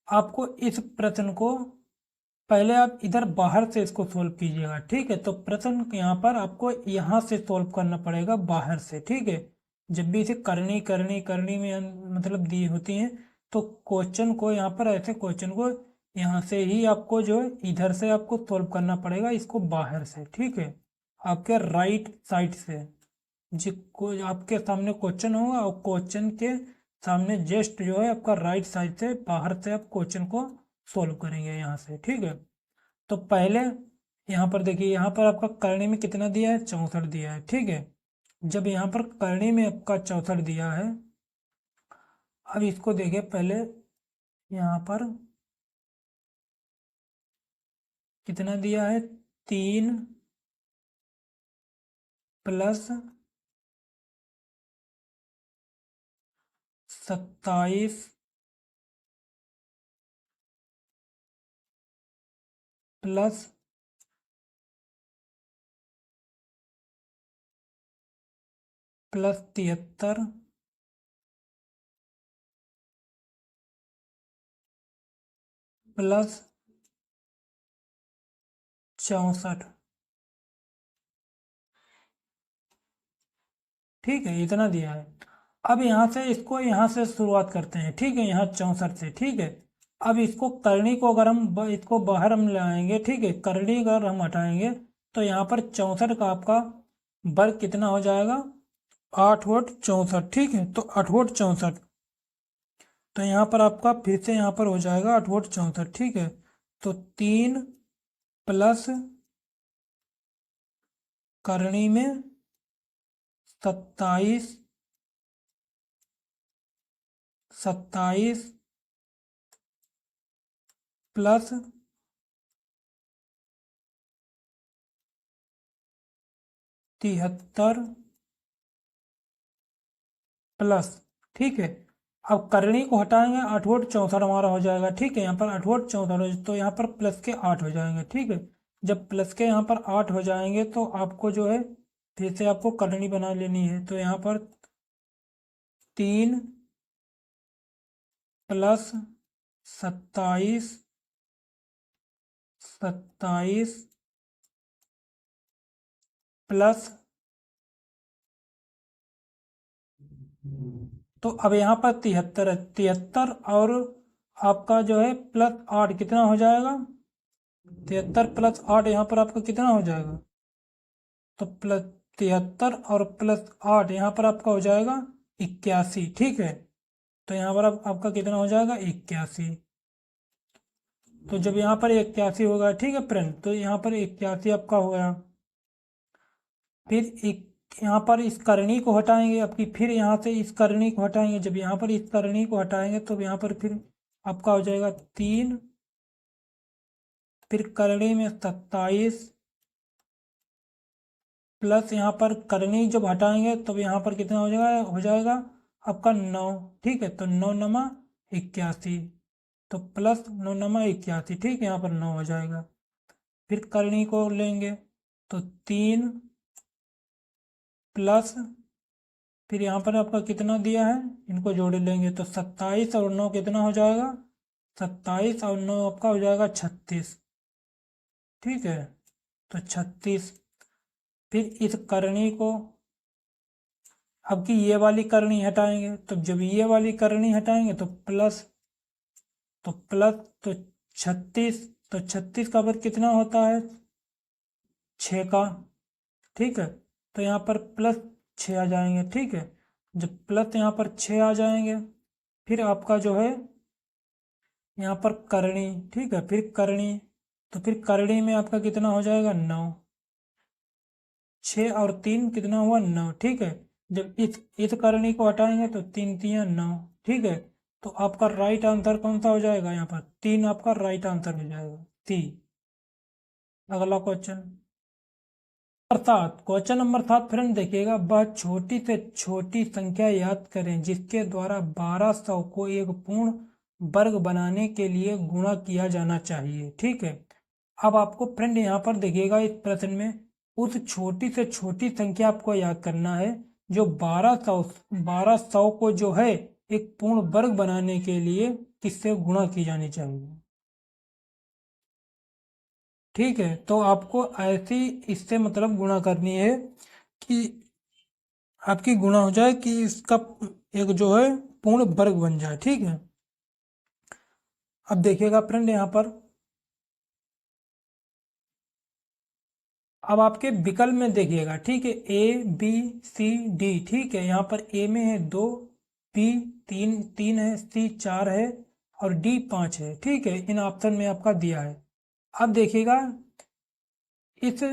आपको इस प्रश्न को, पहले आप इधर बाहर से इसको सोल्व कीजिएगा, ठीक है। तो प्रश्न यहाँ पर आपको यहाँ से सोल्व करना पड़ेगा बाहर से, ठीक है। जब भी इसे करनी करनी करनी में मतलब दी होती हैं, तो क्वेश्चन को यहाँ पर ऐसे क्वेश्चन को यहाँ से ही आपको जो है इधर से आपको सोल्व करना पड़ेगा, इसको बाहर से, ठीक है, आपके राइट साइड से। जिसको आपके सामने क्वेश्चन होगा और क्वेश्चन के सामने जस्ट जो है आपका राइट साइड से बाहर से आप क्वेश्चन को सोल्व करेंगे यहाँ से, ठीक है। तो पहले यहाँ पर देखिए, यहाँ पर आपका करनी में कितना दिया है, 64 दिया है, ठीक है। जब यहाँ पर करनी में आपका 64 दिया है, अब इसको देखिए पहले यहाँ पर कितना दिया है, 3 प्लस 27 प्लस 73 प्लस 64। ठीक है, इतना दिया है। अब यहाँ से इसको यहाँ से शुरुआत करते हैं। ठीक है, यहाँ 64 से। ठीक है, अब इसको करनी को अगर हम इसको बाहर हम लाएंगे, ठीक है, करनी अगर हम हटाएंगे तो यहाँ पर 64 का आपका वर्ग कितना हो जाएगा, 8×64। ठीक है, तो 8×64, तो यहाँ पर आपका फिर से यहाँ पर हो जाएगा 8×64। ठीक है, तो 3 प्लस करनी में 27 प्लस 73 प्लस। ठीक है, अब करनी को हटाएंगे, 8×64 हमारा हो जाएगा। ठीक है, यहाँ पर 8×64 तो यहाँ पर प्लस के 8 हो जाएंगे। ठीक है, जब प्लस के यहाँ पर 8 हो जाएंगे तो आपको जो है फिर से आपको करनी बना लेनी है। तो यहाँ पर 3 प्लस 27 प्लस, तो अब यहाँ पर 73 है, 73 और आपका जो है प्लस 8 कितना हो जाएगा, 73 प्लस 8 यहाँ पर आपका कितना हो जाएगा, तो प्लस 73 और प्लस 8 यहाँ पर आपका हो जाएगा 81। ठीक है, तो यहाँ पर आपका कितना हो जाएगा, 81। तो जब यहाँ पर 81 होगा, ठीक है फ्रेंड, तो यहाँ पर 81 आपका हो गया। फिर एक यहाँ पर इस करनी को हटाएंगे आपकी, फिर यहाँ से इस करनी को हटाएंगे। जब यहाँ पर इस करनी को हटाएंगे तो यहाँ पर फिर आपका हो जाएगा 3, फिर करनी में 27 प्लस यहाँ पर करनी जब हटाएंगे तो यहाँ पर कितना हो जाएगा आपका 9। ठीक है, तो 9×9 81, तो प्लस 9×9 81। ठीक है, यहाँ पर 9 हो जाएगा। फिर करनी को लेंगे तो 3 प्लस, फिर यहाँ पर आपका कितना दिया है, इनको जोड़ लेंगे तो 27 और 9 कितना हो जाएगा, 27 और 9 आपका हो जाएगा 36। ठीक है, तो 36। फिर इस करनी को अब की ये वाली करनी हटाएंगे, तो जब ये वाली करनी हटाएंगे तो प्लस, तो 36, तो 36 का वर्ग कितना होता है, 6 का। ठीक है, तो यहाँ पर प्लस 6 आ जाएंगे। ठीक है, जब प्लस यहाँ पर 6 आ जाएंगे, फिर आपका जो है यहाँ पर करनी। ठीक है, फिर करनी, तो फिर करनी में आपका कितना हो जाएगा, 9। 6 और 3 कितना हुआ, 9। ठीक है, जब इस करनी को हटाएंगे तो 3×3 = 9। ठीक है, तो आपका राइट आंसर कौन सा हो जाएगा, यहाँ पर 3 आपका राइट आंसर हो जाएगा, 3। अगला क्वेश्चन क्वेश्चन नंबर 7 फ्रेंड देखिएगा, वह छोटी से छोटी संख्या याद करें जिसके द्वारा 1200 को एक पूर्ण वर्ग बनाने के लिए गुणा किया जाना चाहिए। ठीक है, अब आपको फ्रेंड यहाँ पर देखिएगा इस प्रश्न में उस छोटी से छोटी संख्या आपको याद करना है जो 1200 को जो है एक पूर्ण वर्ग बनाने के लिए किससे गुणा की जानी चाहिए। ठीक है, तो आपको ऐसी इससे मतलब गुणा करनी है कि आपकी गुणा हो जाए कि इसका एक जो है पूर्ण वर्ग बन जाए। ठीक है, अब देखिएगा फ्रेंड यहाँ पर अब आपके विकल्प में देखिएगा। ठीक है, A B C D। ठीक है, यहाँ पर ए में है 2, B 3 है, C 4 है और D 5 है। ठीक है, इन ऑप्शन में आपका दिया है। अब देखिएगा इस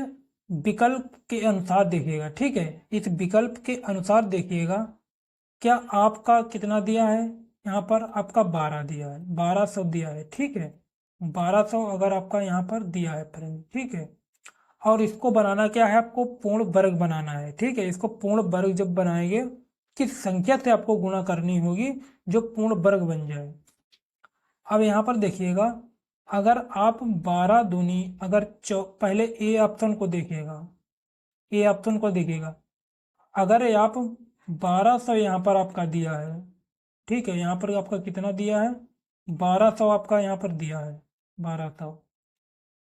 विकल्प के अनुसार देखिएगा। ठीक है, इस विकल्प के अनुसार देखिएगा क्या आपका कितना दिया है, यहाँ पर आपका 12 दिया है, 1200 दिया है। ठीक है, 1200 अगर आपका यहाँ पर दिया है फ्रेंड। ठीक है, और इसको बनाना क्या है, आपको पूर्ण वर्ग बनाना है। ठीक है, इसको पूर्ण वर्ग जब बनाएंगे किस संख्या से आपको गुणा करनी होगी जो पूर्ण वर्ग बन जाए। अब यहाँ पर देखिएगा, अगर आप 12 दूनी अगर पहले ए ऑप्शन को देखिएगा, ए ऑप्शन को देखिएगा, अगर आप 1200 यहाँ पर आपका दिया है, ठीक है, यहाँ पर आपका कितना दिया है, 1200 आपका यहाँ पर दिया है, 1200,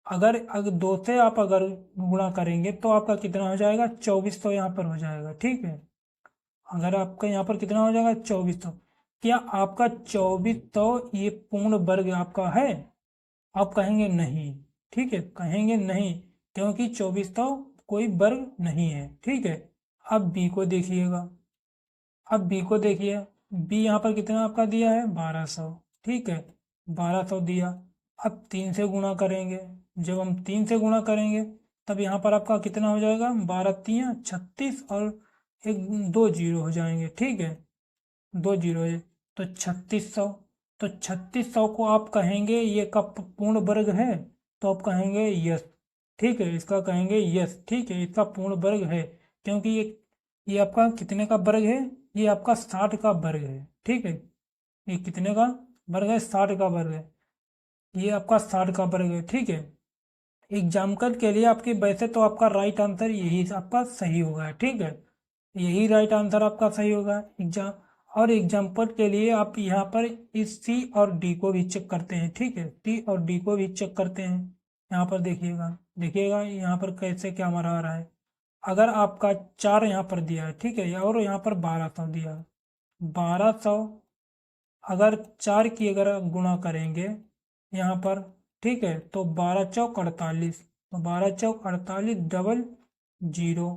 अगर 2 से आप अगर गुणा करेंगे तो आपका कितना हो जाएगा, 2400 यहाँ पर हो जाएगा, ठीक है। अगर आपका यहाँ पर कितना हो जाएगा, 2400। क्या आपका 2400 ये पूर्ण वर्ग आपका है? आप कहेंगे नहीं, ठीक है, कहेंगे नहीं, क्योंकि 2400 कोई वर्ग नहीं है, ठीक है। अब बी को देखिएगा, अब बी को देखिए, बी यहाँ पर कितना आपका दिया है, 1200, ठीक है, 1200 दिया। अब 3 से गुणा करेंगे, जब हम 3 से गुणा करेंगे तब यहाँ पर आपका कितना हो जाएगा, 12 3 36 और एक 2 जीरो हो जाएंगे, ठीक है, 2 जीरो है तो 3600। तो 3600 को आप कहेंगे ये का पूर्ण वर्ग है, तो आप कहेंगे यस, ठीक है, इसका कहेंगे यस, ठीक है, इसका पूर्ण वर्ग है, क्योंकि ये आपका कितने का वर्ग है, ये आपका 60 का वर्ग है, ठीक है, ये कितने का वर्ग है, 60 का वर्ग है, ये आपका 60 का वर्ग है, ठीक है। एग्जाम्पल के लिए आपके वैसे तो आपका राइट आंसर यही आपका सही होगा, ठीक है, यही राइट आंसर आपका सही होगा। और एग्जाम्पल के लिए आप यहाँ पर इस सी और डी को भी चेक करते हैं, ठीक है, सी और डी को भी चेक करते हैं। यहाँ पर देखिएगा, देखिएगा यहाँ पर कैसे क्या मरा रहा है। अगर आपका 4 यहाँ पर दिया है, ठीक है, और यहाँ पर 1200 दिया है, 1200 अगर 4 की अगर गुणा करेंगे यहाँ पर, ठीक है, तो 12 चौक 48, तो 12 चौक 48 डबल जीरो,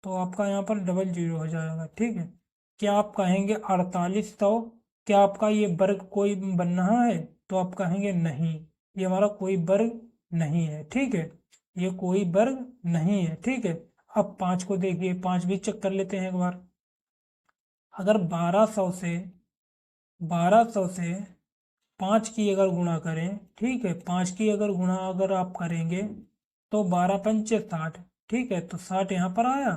तो आपका यहाँ पर डबल जीरो हो जाएगा, ठीक है। क्या आप कहेंगे 4800, क्या आपका ये वर्ग कोई बन रहा है, तो आप कहेंगे नहीं, ये हमारा कोई वर्ग नहीं है, ठीक है, ये कोई वर्ग नहीं है, ठीक है। अब 5 को देखिए, 5 भी चेक कर लेते हैं एक बार। अगर 1200 से 5 की अगर गुणा करें, ठीक है, 5 की अगर गुणा अगर आप करेंगे तो 12 पंचे 60, ठीक है, तो 60 यहाँ पर आया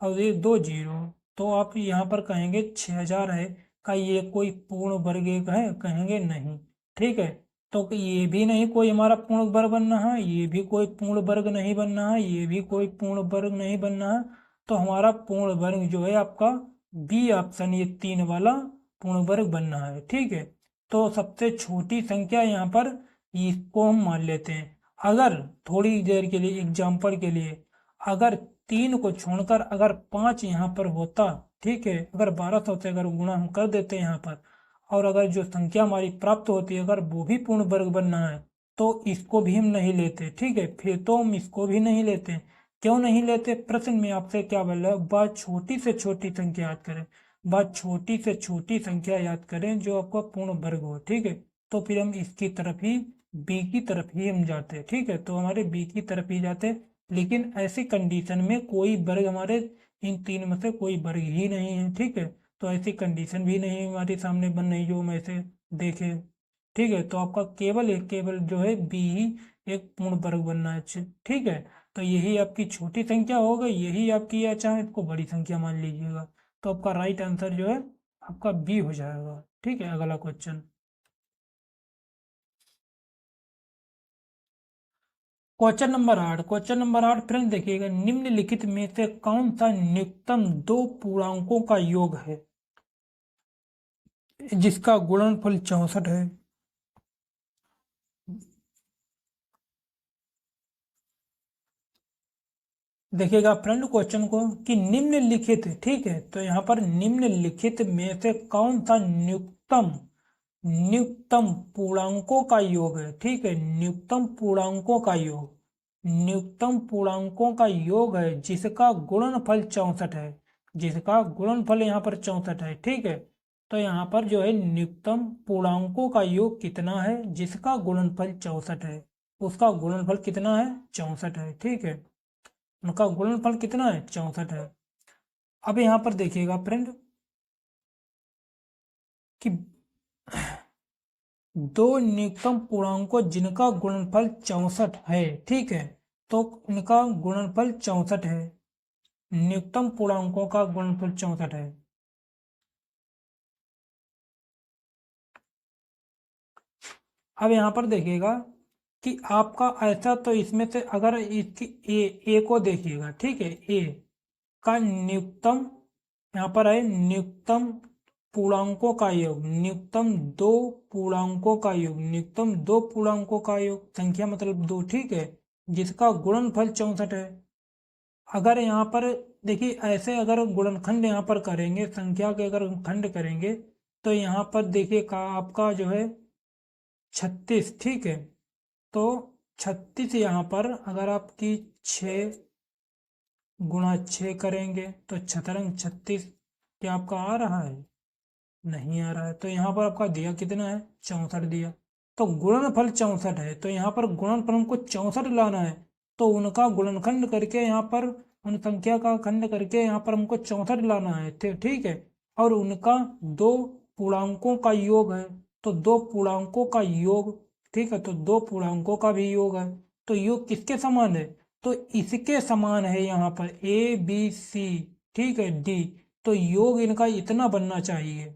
और ये 2 जीरो, तो आप यहाँ पर कहेंगे 6000 है, का ये कोई पूर्ण वर्ग एक है, कहेंगे नहीं, ठीक है। तो ये भी नहीं कोई हमारा पूर्ण वर्ग बन रहा है, ये भी कोई पूर्ण वर्ग नहीं बन रहा है, ये भी कोई पूर्ण वर्ग नहीं बन रहा है, तो हमारा पूर्ण वर्ग जो है आपका बी ऑप्शन, ये 3 वाला पूर्ण वर्ग बन रहा है, ठीक है। तो सबसे छोटी संख्या यहाँ पर इसको हम मान लेते हैं। अगर थोड़ी देर के लिए एग्जाम्पल के लिए, अगर 3 को छोड़कर अगर 5 यहाँ पर होता, ठीक है, अगर 1200 से अगर गुणा हम कर देते हैं यहाँ पर, और अगर जो संख्या हमारी प्राप्त होती है अगर वो भी पूर्ण वर्ग बनना है, तो इसको भी हम नहीं लेते, ठीक है, फिर तो हम इसको भी नहीं लेते। क्यों नहीं लेते, प्रश्न में आपसे क्या बोल रहा है, बात छोटी से छोटी संख्या याद करें, बात छोटी से छोटी संख्या याद करें जो आपका पूर्ण वर्ग हो, ठीक है। तो फिर हम इसकी तरफ ही, बी की तरफ ही हम जाते हैं, ठीक है, तो हमारे बी की तरफ ही जाते हैं। लेकिन ऐसी कंडीशन में कोई वर्ग हमारे इन 3 में से कोई वर्ग ही नहीं है, ठीक है, तो ऐसी कंडीशन भी नहीं हमारे सामने बन रही जो हम ऐसे देखे, ठीक है। तो आपका केवल जो है बी ही एक पूर्ण वर्ग बनना है, ठीक है। तो यही आपकी छोटी संख्या हो गई, यही आपकी, या चाहे इसको बड़ी संख्या मान लीजिएगा, तो आपका राइट आंसर जो है आपका बी हो जाएगा, ठीक है। अगला क्वेश्चन, क्वेश्चन नंबर 8 फ्रेंड देखिएगा, निम्नलिखित में से कौन सा न्यूनतम दो पूर्णांकों का योग है जिसका गुणनफल 64 है। देखिएगा फ्रेंड क्वेश्चन को, कि निम्नलिखित, ठीक है, तो यहाँ पर निम्नलिखित में से कौन सा न्यूनतम पूर्णांकों का योग है, ठीक है, न्यूनतम पूर्णांकों का योग, न्यूनतम पूर्णांकों का योग है जिसका गुणनफल 64 है, जिसका गुणनफल यहाँ पर 64 है, ठीक है। तो यहाँ पर जो है न्यूनतम पूर्णांकों का योग कितना है जिसका गुणनफल 64 है, उसका गुणनफल कितना है, 64 है, ठीक है, उनका गुणनफल कितना है, 64 है। अब यहाँ पर देखिएगा फ्रेंड कि दो न्यूनतम पूर्णांकों जिनका गुणनफल 64 है, ठीक है, तो इनका गुणनफल 64 है, न्यूनतम पूर्णांकों का गुणनफल 64 है। अब यहाँ पर देखिएगा कि आपका ऐसा, तो इसमें से अगर इसकी ए को देखिएगा, ठीक है, ए का न्यूनतम यहाँ पर है न्यूनतम पूर्णांकों का योग, न्यूनतम दो पूर्णांकों का योग, न्यूनतम दो पूर्णांकों का योग, संख्या मतलब दो, ठीक है, जिसका गुणनफल 64 है। अगर यहाँ पर देखिए ऐसे अगर गुणनखंड यहाँ पर करेंगे, संख्या के अगर खंड करेंगे, तो यहाँ पर देखिए का आपका जो है 36, ठीक है, तो 36 यहाँ पर अगर आपकी 6 × 6 करेंगे तो छतरंग 36, क्या आपका आ रहा है? नहीं आ रहा है। तो यहाँ पर आपका दिया कितना है? 64 दिया। तो गुणनफल 64 है, तो यहाँ पर गुणनफल हमको 64 लाना है, तो उनका गुणनखंड करके यहाँ पर उन संख्या का खंड करके यहाँ पर हमको 64 लाना है, ठीक है, और उनका दो पूर्णांकों का योग है, तो दो पूर्णांकों का योग, ठीक है, तो दो पूर्णांकों का भी योग है, तो योग किसके समान है? तो इसके समान है यहाँ पर ए बी सी, ठीक है, डी, तो योग इनका इतना बनना चाहिए।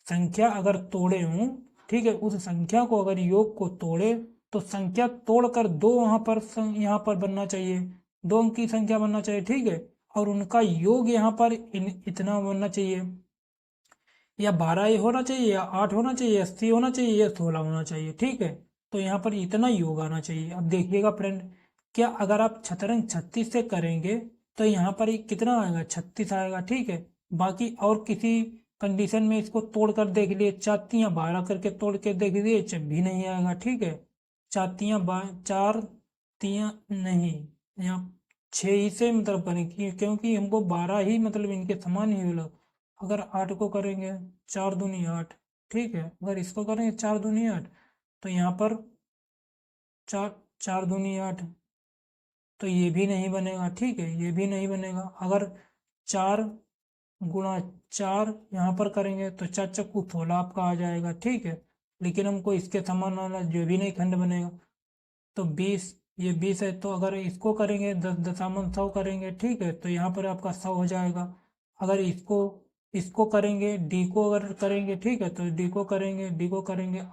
संख्या अगर तोड़े हूं, ठीक है, उस संख्या को अगर योग को तोड़े तो संख्या तोड़कर दो यहाँ पर बनना चाहिए, दो अंक की संख्या बनना चाहिए, ठीक है, और उनका योग यहाँ पर इतना बनना चाहिए, या 12 होना चाहिए, या 8 होना चाहिए, या 80 होना चाहिए, या 16 होना चाहिए, ठीक है, तो यहाँ पर इतना योग आना चाहिए। अब देखिएगा फ्रेंड, क्या अगर आप छतरंग 36 से करेंगे तो यहाँ पर कितना आएगा? 36 आएगा, ठीक है। बाकी और किसी कंडीशन में इसको तोड़ कर देख लिए, 4×12 करके तोड़ के देख लिए, जब भी नहीं आएगा, ठीक है, 4×4 नहीं, यहाँ 6 ही से मतलब करें, क्योंकि हमको 12 ही मतलब इनके समान ही मिला। अगर 8 को करेंगे 4×2 8, ठीक है, अगर इसको करेंगे 4×2 8, तो यहाँ पर 4×4 8, तो ये भी नहीं बनेगा, ठीक है, ये भी नहीं बनेगा। अगर 4×4 यहाँ पर करेंगे तो 4×4 आपका आ जाएगा, ठीक है, लेकिन हमको इसके समान वाला जो भी नहीं खंड बनेगा, तो 20, ये 20 है, तो अगर इसको करेंगे 10×100 करेंगे, ठीक है, तो यहाँ पर आपका 100 हो जाएगा। अगर इसको करेंगे, डी को अगर करेंगे, ठीक है, तो डी को करेंगे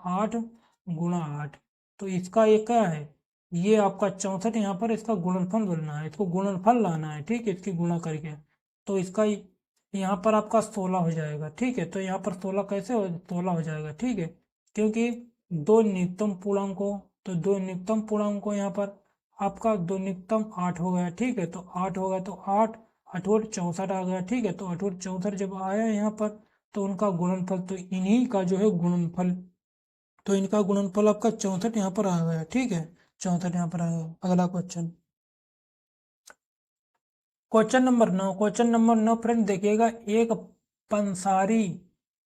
8×8, तो इसका एक क्या है? ये आपका 64 यहाँ पर इसका गुणनफल बोलना है, इसको गुणनफल लाना है, ठीक है, इसकी गुणा करके, तो इसका यहाँ पर आपका 16 हो जाएगा, ठीक है, तो यहाँ पर 16 कैसे 16 हो जाएगा, ठीक है, क्योंकि दो न्यूनतम पूर्णांकों, तो दो न्यूनतम पूर्णांकों यहाँ पर आपका दो न्यूनतम 8 हो गया, ठीक है, तो 8 हो गया, तो 8 8 64 आ गया, ठीक है, तो 8 64 जब आया यहाँ पर, तो उनका गुणनफल, तो इन्हीं का जो है गुणनफल, तो इनका गुणनफल आपका 64 यहाँ पर आ गया, ठीक है, 64 यहाँ पर आ गया। अगला क्वेश्चन, क्वेश्चन नंबर 9 फ्रेंड देखिएगा, एक पंसारी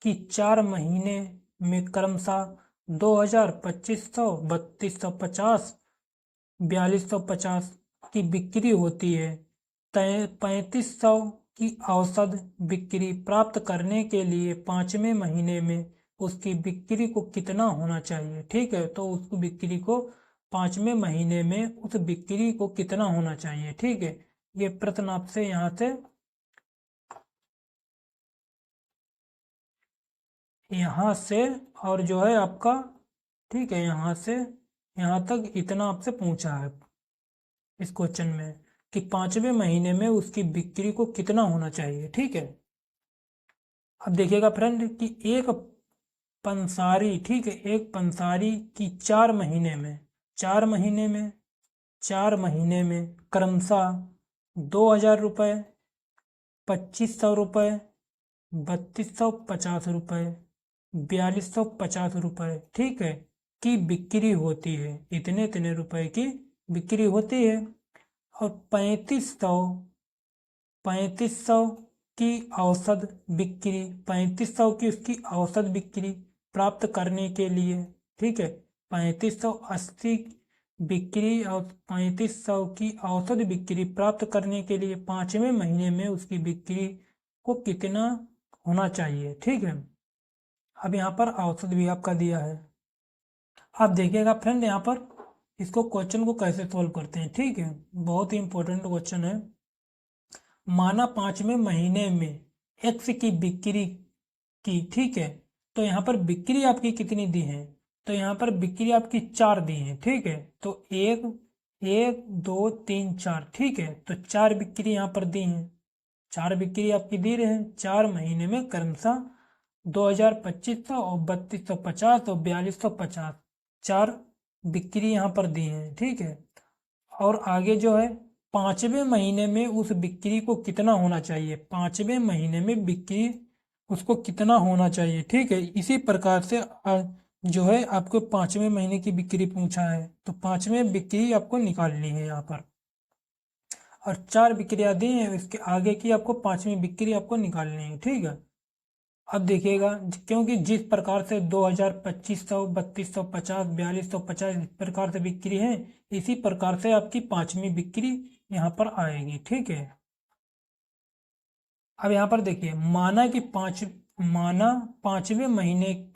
की 4 महीने में क्रमशः 2000, 2500, 3250, 4250 की बिक्री होती है। 3500 की औसत बिक्री प्राप्त करने के लिए 5वें महीने में उसकी बिक्री को कितना होना चाहिए, ठीक है, तो उस बिक्री को 5वें महीने में उस बिक्री को कितना होना चाहिए, ठीक है, ये प्रश्न आपसे यहाँ से और जो है आपका, ठीक है, यहाँ से यहाँ तक इतना आपसे पूछा है इस क्वेश्चन में, कि 5वें महीने में उसकी बिक्री को कितना होना चाहिए, ठीक है। अब देखिएगा फ्रेंड कि एक पंसारी, ठीक है, एक पंसारी की 4 महीने में क्रमशः 2000 रुपये, 2500 रुपये, 3250 रुपये, 4250 रुपये, ठीक है, की बिक्री होती है, इतने इतने रुपए की बिक्री होती है, और 3500 की औसत बिक्री, 3500 की उसकी औसत बिक्री प्राप्त करने के लिए, ठीक है, 3580 बिक्री और 3500 की औसत बिक्री प्राप्त करने के लिए 5वें महीने में उसकी बिक्री को कितना होना चाहिए, ठीक है। अब यहाँ पर औसत भी आपका दिया है। आप देखिएगा फ्रेंड यहाँ पर इसको क्वेश्चन को कैसे सोल्व करते हैं, ठीक है, बहुत ही इंपॉर्टेंट क्वेश्चन है। माना 5वें महीने में एक्स की बिक्री की, ठीक है, तो यहाँ पर बिक्री आपकी कितनी दी है? तो यहाँ पर बिक्री आपकी 4 दी है, ठीक है। तो एक 1 2 3 4, ठीक है। तो 4 बिक्री यहाँ पर दी है, 4 बिक्री आपकी दी रहे हैं 4 महीने में क्रमशः 2,2500 और 3,250 और 4,250, 4 बिक्री यहाँ पर दी है, ठीक है। और आगे जो है 5वें महीने में उस बिक्री को कितना होना चाहिए, 5वें महीने में बिक्री उसको कितना होना चाहिए, ठीक है। इसी प्रकार से जो है आपको 5वें महीने की बिक्री पूछा है, तो 5वें बिक्री आपको निकालनी है यहाँ पर। और 4 बिक्रियाँ दी हैं, इसके आगे की आपको 5वीं बिक्री आपको निकालनी है, ठीक है। अब देखिएगा, क्योंकि जिस प्रकार से 2,2500 3,250 4,250 इस प्रकार से बिक्री है, इसी प्रकार से आपकी 5वीं बिक्री यहाँ पर आएगी, ठीक है। अब यहाँ पर देखिए, माना 5वें महीने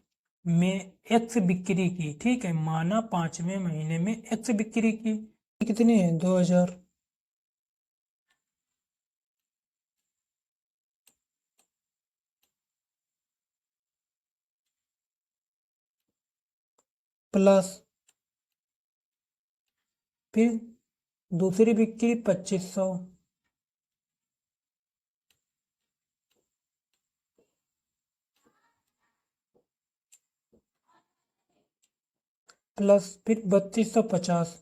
में एक्स बिक्री की, ठीक है। माना 5वें महीने में एक्स बिक्री की कितनी है, 2,000 प्लस फिर दूसरी बिक्री 2,500 प्लस फिर 3,250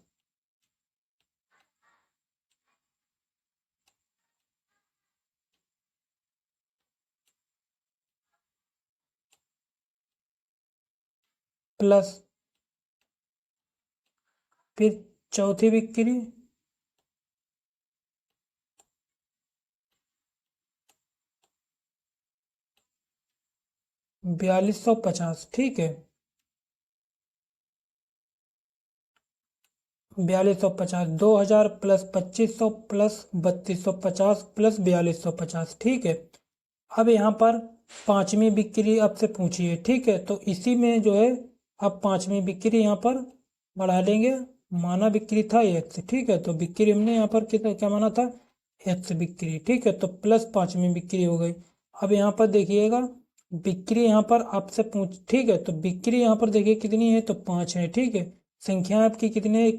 प्लस फिर चौथी बिक्री 4,250, ठीक है। 4,250, 2,000 प्लस 2,500 प्लस 3,250 प्लस 4,250, ठीक है। अब यहाँ पर 5वीं बिक्री आपसे पूछी है, ठीक है। तो इसी में जो है अब 5वीं बिक्री यहाँ पर बढ़ा लेंगे। माना बिक्री था एक्स, ठीक है। तो बिक्री हमने यहाँ पर कितना क्या माना था, एक्स बिक्री, ठीक है। तो प्लस 5वीं बिक्री हो गई। अब यहाँ पर देखिएगा, बिक्री यहाँ पर आपसे पूछ, ठीक है। तो बिक्री यहाँ पर देखिए कितनी है, तो 5 है, ठीक है। संख्या आपकी कितनी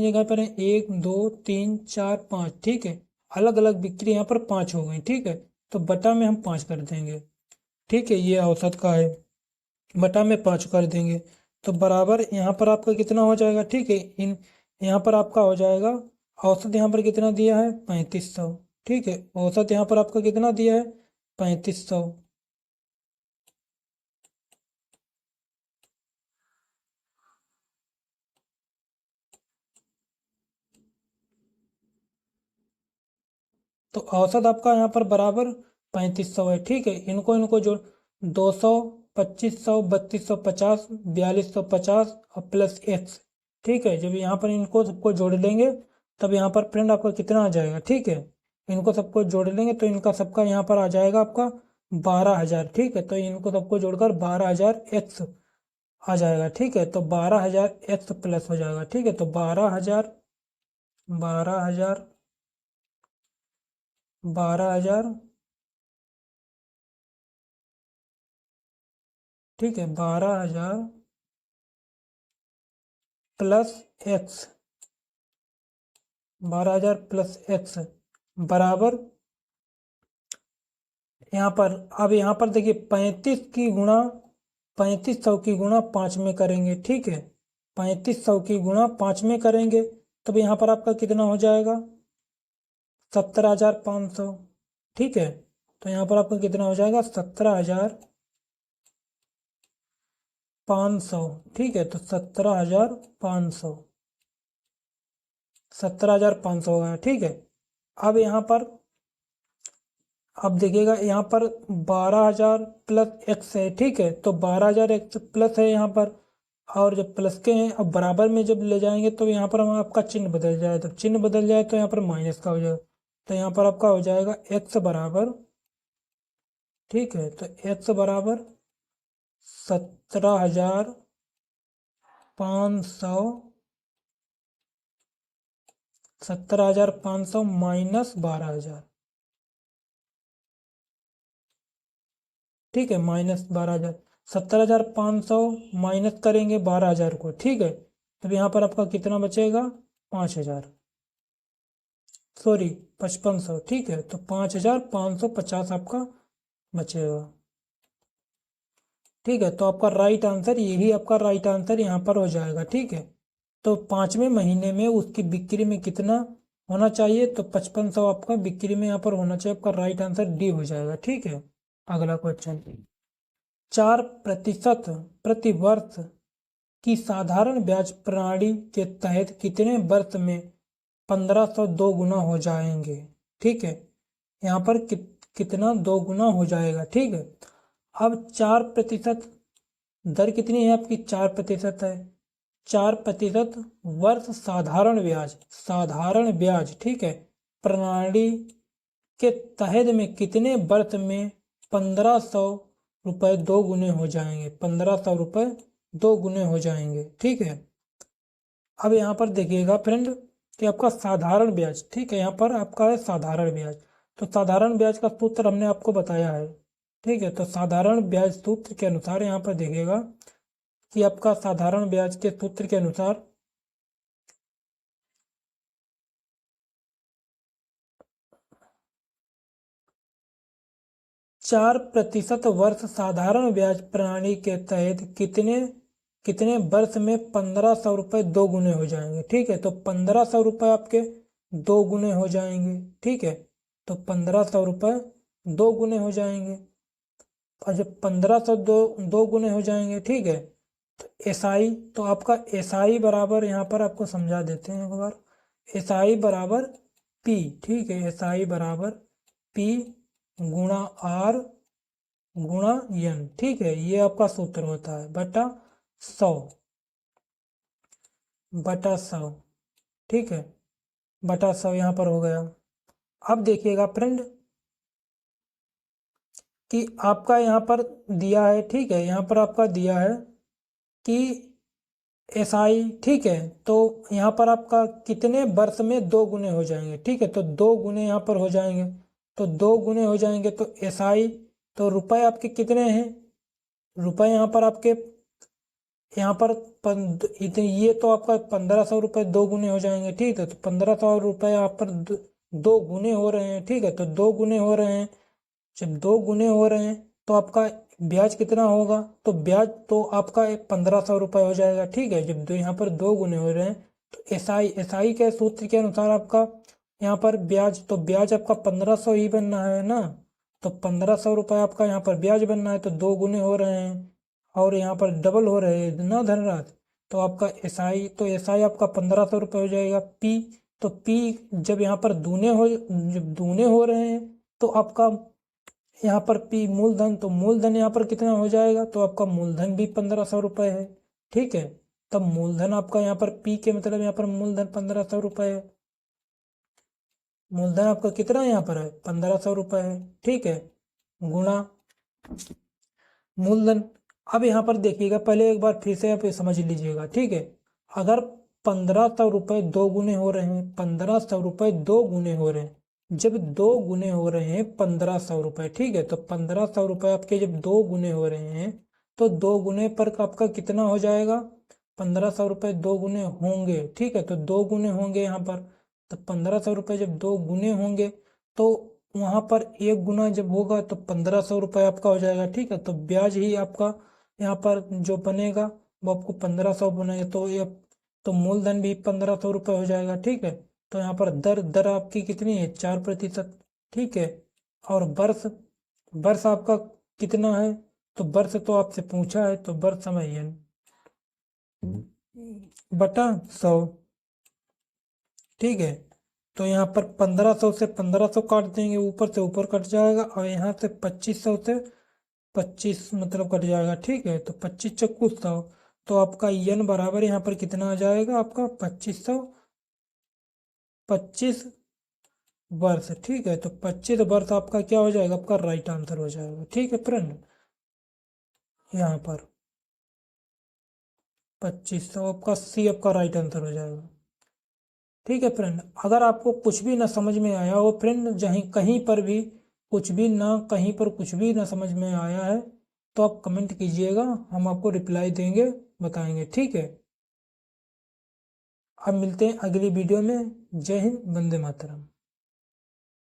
जगह पर है, 1 2 3 4 5, ठीक है। अलग अलग बिक्री यहाँ पर 5 हो गई, ठीक है। तो बटा में हम 5 कर देंगे, ठीक है। ये औसत का है, बटा में 5 कर देंगे। तो बराबर यहाँ पर आपका कितना हो जाएगा, ठीक है। इन यहाँ पर आपका हो जाएगा, औसत यहाँ पर कितना दिया है, 3,500, ठीक है। औसत यहाँ पर आपका कितना दिया है, 3,500। तो औसत आपका यहाँ पर बराबर 3,500 है, ठीक है। इनको इनको जो 200 2,500 3,250 4,250 और प्लस एक्स, ठीक है। जब यहाँ पर इनको सबको जोड़ लेंगे तब यहाँ पर फ्रेंड आपका कितना आ जाएगा, ठीक है। इनको सबको जोड़ लेंगे तो इनका सबका यहाँ पर आ जाएगा आपका 12,000, ठीक है। तो इनको सबको जोड़कर 12,000 एक्स आ जाएगा, ठीक है। तो 12,000 एक्स प्लस हो जाएगा, ठीक है। तो 12,000 12,000 12,000, ठीक है। 12,000 प्लस एक्स, 12,000 प्लस एक्स बराबर यहाँ पर, अब यहाँ पर देखिए 3500 की गुणा 5 में करेंगे, ठीक है। 3500 की गुणा 5 में करेंगे तब यहाँ पर आपका कितना हो जाएगा, 17,500, ठीक है। तो यहाँ पर आपका कितना हो जाएगा, 17,500, ठीक है। तो 17,500, 17,500 हो गया, ठीक है। अब यहाँ पर, अब देखिएगा यहाँ पर 12,000 प्लस एक्स है, ठीक है। तो 12,000 एक्स प्लस है यहाँ पर, और जब प्लस के हैं अब बराबर में जब ले जाएंगे तो यहाँ पर हम आपका चिन्ह बदल जाए, तो चिन्ह बदल जाए तो यहाँ पर माइनस का हो जाएगा। तो यहाँ पर आपका हो जाएगा एक्स बराबर, ठीक है। तो एक्स बराबर 17,500, 17,500 माइनस 12,000, ठीक है। माइनस 12,000, 17,500 माइनस करेंगे 12,000 को, ठीक है। तब यहाँ पर आपका कितना बचेगा, 5,000, सॉरी 5500, ठीक है। तो 5,550 आपका बचेगा, ठीक है। तो आपका राइट आंसर, यही आपका राइट आंसर यहाँ पर हो जाएगा, ठीक है। तो 5वें महीने में उसकी बिक्री में कितना होना चाहिए, तो 5500 आपका बिक्री में यहाँ पर होना चाहिए। आपका राइट आंसर डी हो जाएगा, ठीक है। अगला क्वेश्चन, 4% प्रति वर्ष की साधारण ब्याज प्रणाली के तहत कितने वर्ष में 1500 दो गुना हो जाएंगे, ठीक है। यहाँ पर कितना दो गुना हो जाएगा, ठीक है। अब 4% दर कितनी है आपकी, 4% है। 4% वर्ष साधारण ब्याज, ठीक है, प्रणाली के तहत में कितने वर्ष में 1500 रुपये दो गुने हो जाएंगे, 1500 रुपये दो गुने हो जाएंगे, ठीक है। अब यहाँ पर देखिएगा फ्रेंड कि आपका साधारण ब्याज, ठीक है, यहाँ पर आपका है साधारण ब्याज। तो साधारण ब्याज का सूत्र हमने आपको बताया है, ठीक है। तो साधारण ब्याज सूत्र के अनुसार यहाँ पर देखिएगा कि आपका साधारण ब्याज के सूत्र के अनुसार 4% वर्ष साधारण ब्याज प्रणाली के तहत कितने कितने वर्ष में 1500 रुपये दो गुने हो जाएंगे, ठीक है। तो 1500 रुपये आपके दो गुने हो जाएंगे, ठीक है। तो 1500 रुपये दो गुने हो जाएंगे, और जब 1500 दो गुने हो जाएंगे, ठीक है। तो एसआई, तो आपका एसआई बराबर, यहाँ पर आपको समझा देते हैं एक बार, एसआई बराबर पी, ठीक है। एसआई बराबर पी गुणा आर गुणा एन, ठीक है। ये आपका सूत्र होता है, बटा 100, ठीक है, बटा 100 यहाँ पर हो गया। अब देखिएगा फ्रेंड कि आपका यहाँ पर दिया है, ठीक है, यहाँ पर आपका दिया है कि एसआई, ठीक है। तो यहाँ पर आपका कितने वर्ष में दो गुने हो जाएंगे, ठीक है। तो दो गुने यहाँ पर हो जाएंगे, तो दो गुने हो जाएंगे, तो एसआई, तो रुपए आपके कितने हैं, रुपए यहाँ पर आपके, यहाँ पर ये तो आपका 1500 रुपये दो गुने हो जाएंगे, ठीक है। तो 1500 रुपये यहाँ पर दो गुने हो रहे हैं, ठीक है। तो दो गुने हो रहे हैं, जब दो गुने हो रहे हैं तो आपका ब्याज कितना होगा, तो ब्याज तो आपका 1500 रुपये हो जाएगा, ठीक है। जब यहाँ पर दो गुने हो रहे हैं तो एसआई के सूत्र के अनुसार आपका यहाँ पर ब्याज, तो ब्याज आपका 1500 ही बनना है ना। तो 1500 रुपये आपका यहाँ पर ब्याज बनना है, तो दो गुने हो रहे हैं और यहाँ पर डबल हो रहे हैं ना धनराशि। तो आपका एसआई, तो एसआई आपका 1500 रुपये हो जाएगा। पी, तो पी जब यहाँ पर जब दूने हो रहे हैं तो आपका यहाँ पर पी मूलधन, तो मूलधन यहाँ पर कितना हो जाएगा, तो आपका मूलधन भी 1500 रुपये है, ठीक है। तब मूलधन आपका यहाँ पर पी के मतलब यहाँ पर मूलधन 1500 रुपये है, मूलधन आपका कितना यहाँ पर है 1500 रुपये है, ठीक है, गुणा मूलधन। अब यहाँ पर देखिएगा, पहले एक बार फिर से आप समझ लीजिएगा, ठीक है। अगर 1500 रुपये दो गुने हो रहे हैं, 1500 रुपये दो गुने हो रहे हैं, जब दो गुने हो रहे हैं 1500 रुपये, ठीक है। तो 1500 रुपये आपके जब दो गुने हो रहे हैं तो दो गुने पर आपका कितना हो जाएगा, 1500 रुपये दो गुने होंगे, ठीक है। तो दो गुने होंगे यहाँ पर, तो 1500 रुपये जब दो गुने होंगे तो वहाँ पर एक गुना जब होगा तो 1500 रुपये आपका हो जाएगा, ठीक है। तो ब्याज ही आपका यहाँ पर जो बनेगा वो आपको 1500 बनेगा, तो ये तो मूलधन भी 1500 रुपये हो जाएगा, ठीक है। तो यहाँ पर दर दर आपकी कितनी है 4%, ठीक है। और वर्ष वर्ष आपका कितना है, तो वर्ष तो आपसे पूछा है, तो वर्ष समझिए बटा 100, ठीक है। तो यहाँ पर 1500 से 1500 काट देंगे, ऊपर से ऊपर कट जाएगा, और यहाँ से 2500 से 25 मतलब कट जाएगा, ठीक है। तो 25 चक्कू 100, तो आपका एन बराबर यहाँ पर कितना आ जाएगा आपका 2500, 25 वर्ष, ठीक है। तो 25 वर्ष आपका क्या हो जाएगा, आपका राइट आंसर हो जाएगा, ठीक है फ्रेंड। यहाँ पर 2500 आपका सी आपका राइट आंसर हो जाएगा, ठीक है फ्रेंड। अगर आपको कुछ भी ना समझ में आया हो फ्रेंड, जहीं कहीं पर भी कुछ भी ना, कहीं पर कुछ भी ना समझ में आया है तो आप कमेंट कीजिएगा, हम आपको रिप्लाई देंगे, बताएंगे, ठीक है। अब मिलते हैं अगली वीडियो में। जय हिंद, वंदे मातरम।